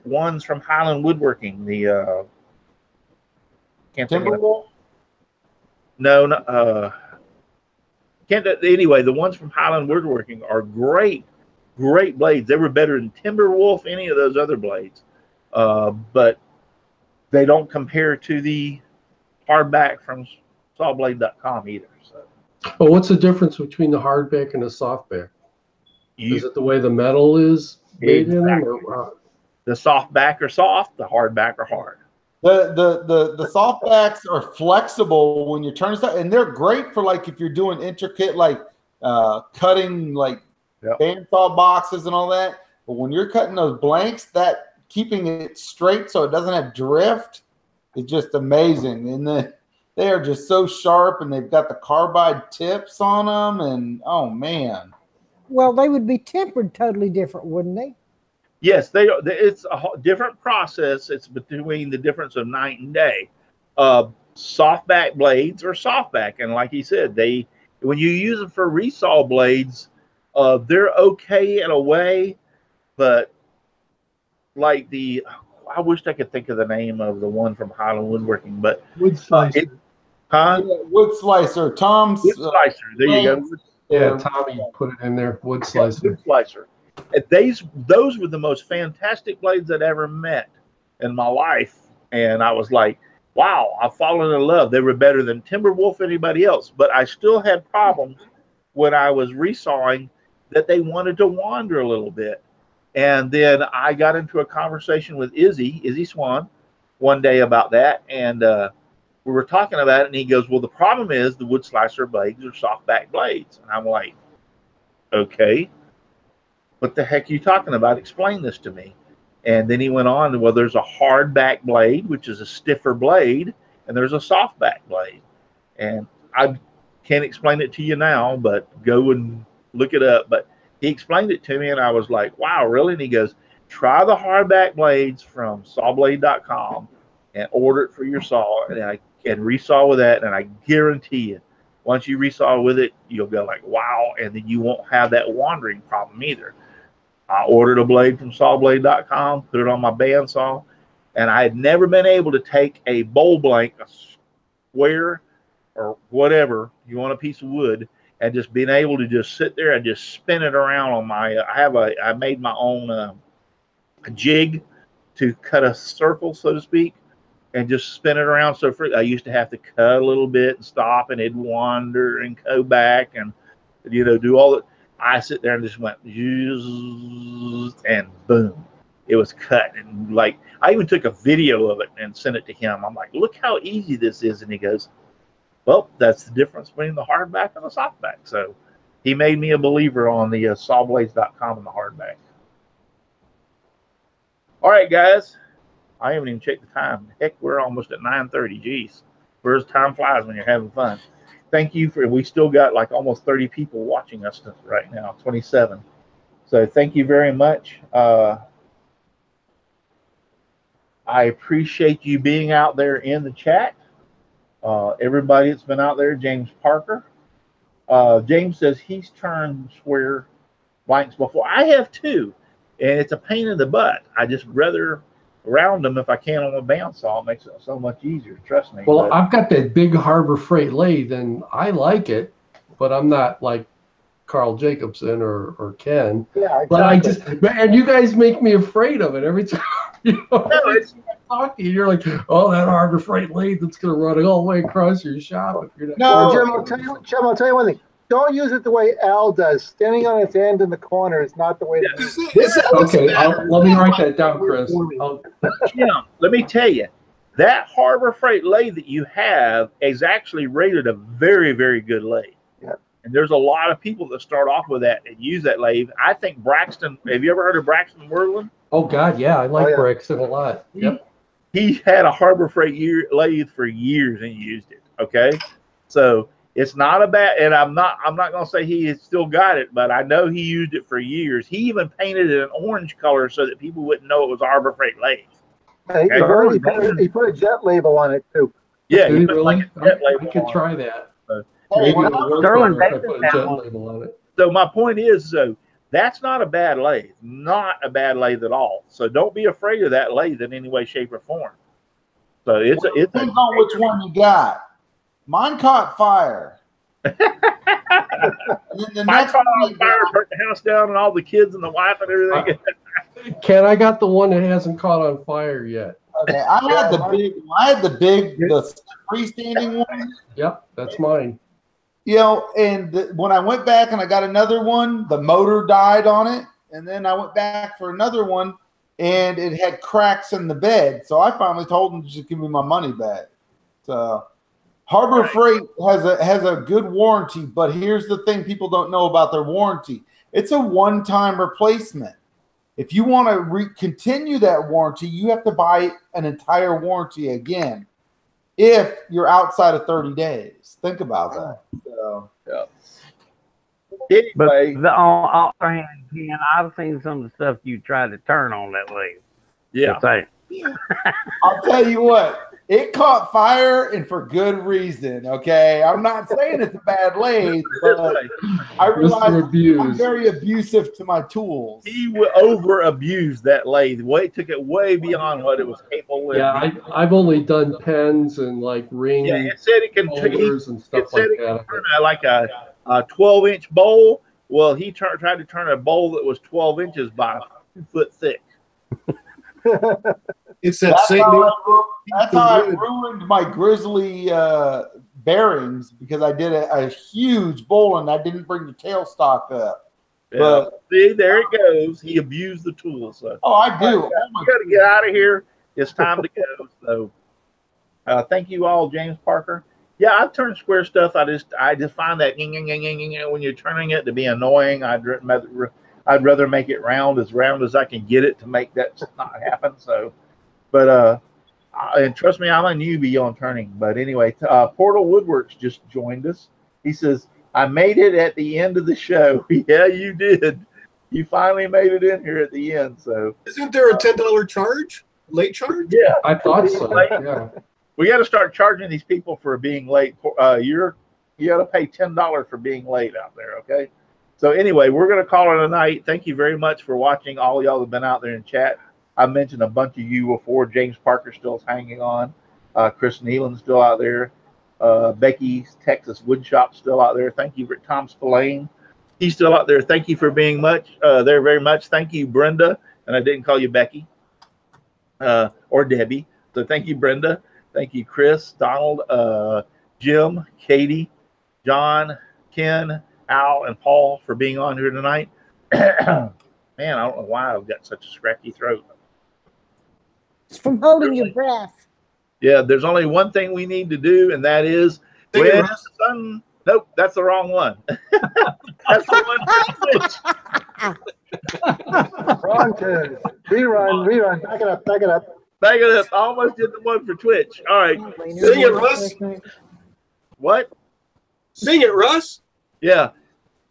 ones from Highland Woodworking. The can't think of it. Timberwolf? No, can't. Anyway, the ones from Highland Woodworking are great blades. They were better than Timberwolf, any of those other blades, but they don't compare to the hardback from sawblade.com either. So. Well, what's the difference between the hardback and the softback? Is it the way the metal is made in them, or the softback are soft, the hardback are hard. The softbacks are flexible when you're turning stuff, and they're great for like if you're doing intricate like cutting like bandsaw boxes and all that. But when you're cutting those blanks, that keeping it straight so it doesn't have drift is just amazing. And then they are just so sharp, and they've got the carbide tips on them, and oh man. Well, they would be tempered totally different, wouldn't they? Yes, it's a different process. It's between the difference of night and day. Softback blades are softback, and like he said, when you use them for resaw blades, they're okay in a way, but like I wished I could think of the name of the one from Highland Woodworking, but Wood slicer. Wood slicer. Tom's wood slicer. There you go. Yeah, Tommy put it in there. Wood slicer. Wood slicer. Those were the most fantastic blades I'd ever met in my life, and I was like, wow, I've fallen in love. They were better than Timberwolf, anybody else, but I still had problems when I was resawing that they wanted to wander a little bit. And then I got into a conversation with Izzy Swan, one day about that, and we were talking about it, and he goes, well, the problem is the wood slicer blades are softback blades. And I'm like, okay, what the heck are you talking about? Explain this to me. And then he went on, well, there's a hardback blade, which is a stiffer blade, and there's a softback blade. And I can't explain it to you now, but go and look it up. But he explained it to me, and I was like, wow, really? And he goes, try the hardback blades from sawblade.com and order it for your saw, and I can resaw with that, and I guarantee you, once you resaw with it, you'll go like, wow, and then you won't have that wandering problem either. I ordered a blade from sawblade.com, put it on my bandsaw, and I had never been able to take a bowl blank, a square, or whatever you want, a piece of wood, and just being able to just sit there and just spin it around on my. I made my own a jig to cut a circle, so to speak, and just spin it around. So I used to have to cut a little bit and stop, and it'd wander and go back, and do all that. I sit there and just went, and boom, it was cut. And like, I even took a video of it and sent it to him. I'm like, look how easy this is. And he goes, well, that's the difference between the hardback and the softback. So he made me a believer on the sawblades.com and the hardback. All right, guys, I haven't even checked the time. Heck, we're almost at 9:30. Geez, where's time flies when you're having fun. Thank you we still got like almost 30 people watching us right now, 27. So thank you very much. I appreciate you being out there in the chat. Everybody that's been out there, James Parker. James says he's turned square blanks before. I have too, and it's a pain in the butt. I just rather around them if I can on a bandsaw. It makes it so much easier. Trust me. Well, But I've got that big Harbor Freight lathe, and I like it, but I'm not like Carl Jacobson or Ken. Yeah, But I exactly. and you guys make me afraid of it every time. Every time I talk to you, you're like, oh, that Harbor Freight lathe that's going to run it all the way across your shop if you're not. No. Well, Jim, I'll tell you one thing. Don't use it the way Al does. Standing on its end in the corner is not the way. Okay, let me write that down, Chris. Jim, let me tell you, that Harbor Freight lathe that you have is actually rated a very, very good lathe. Yeah. And there's a lot of people that start off with that and use that lathe. I think Braxton, have you ever heard of Braxton Wordland? Oh, God, yeah, I like Oh, yeah. Braxton a lot. Yep. He had a Harbor Freight lathe for years and used it. Okay. So it's not a bad, and I'm not going to say he has still got it, but I know he used it for years. He even painted it an orange color so that people wouldn't know it was a Harbor Freight lathe. He put a jet label on it too. Yeah, Did he he put really? like a jet I label could on try it. that. So, Maybe Hey, it'll work Sterling better if I Basin put a jet one. label on it. so my point is, though, that's not a bad lathe. Not a bad lathe at all. So don't be afraid of that lathe in any way, shape, or form. So it's Depends on which one you got. Mine caught fire. And then the my next car one on fire, burnt the house down, and all the kids and the wife and everything. Ken, I got the one that hasn't caught on fire yet. Okay, I had the freestanding one. Yep, that's mine. You know, and when I went back and I got another one, the motor died on it, and then I went back for another one, and it had cracks in the bed. So I finally told them to just give me my money back. So Harbor Freight has a good warranty, but here's the thing people don't know about their warranty. It's a one-time replacement. If you want to continue that warranty, you have to buy an entire warranty again if you're outside of 30 days. Think about that. So, Yeah. But Anyway, on the other hand, Ken, I've seen some of the stuff you tried to turn on that lathe. yeah. Say, I'll tell you what, it caught fire and for good reason. Okay, I'm not saying it's a bad lathe, but I realize I'm very abusive to my tools. He over abused that lathe. Took it way beyond what it was capable of. Yeah, I've only done pens and like ring Yeah, it said it can holders and stuff it said like it can that. turn like a 12-inch bowl. Well, he tried to turn a bowl that was 12 inches by 2 foot thick. It's that That's same. how I ruined my grizzly bearings because I did a huge bowl and I didn't bring the tailstock up. Yeah. But See, there it goes. He abused the tool. So I do. we got to get out of here. It's time to go. So thank you all, James Parker. Yeah, I've turned square stuff. I just find that when you're turning it to be annoying. I'd rather make it round as I can get it to make that not happen. So, but and trust me, I'm a newbie on turning. But anyway, Portal Woodworks just joined us. He says, I made it at the end of the show. Yeah, you did. You finally made it in here at the end. So Isn't there a $10 charge? Late charge? yeah, I thought so. Yeah. we got to start charging these people for being late. You got to pay $10 for being late out there. Okay. So anyway, we're going to call it a night. Thank you very much for watching. All y'all have been out there in chat. I mentioned a bunch of you before. James Parker still hanging on. Chris Nealon's still out there. Becky's Texas Woodshop still out there. Thank you, Tom Spillane. He's still out there. Thank you for being there very much. Thank you, Brenda. And I didn't call you Becky or Debbie. So thank you, Brenda. Thank you, Chris, Donald, Jim, Katie, John, Ken, Al, and Paul for being on here tonight. Man, I don't know why I've got such a scratchy throat. It's from holding your breath. Yeah, there's only one thing we need to do, and that is Sing when it, the Russ. sun. Nope, that's the wrong one. That's the one for Twitch. Wrong tune. Rerun. Back it up. Back it up. I almost did the one for Twitch. All right. Sing it, Russ. What? Sing it, Russ. Yeah.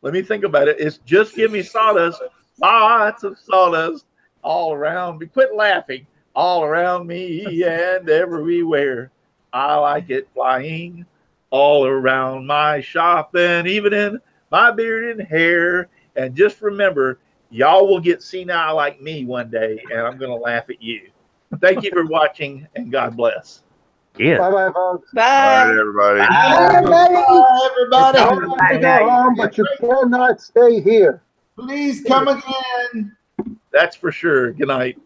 Let me think about it. It's just give me sawdust, lots of sawdust all around me. Quit laughing. All around me and everywhere. I like it flying all around my shop and even in my beard and hair. And just remember, y'all will get senile like me one day, and I'm going to laugh at you. Thank you for watching, and God bless. Yeah. Bye-bye, folks. All right, Bye. everybody. Bye, everybody. You're allowed to go home, but you cannot stay here. Please come again. That's for sure. Good night.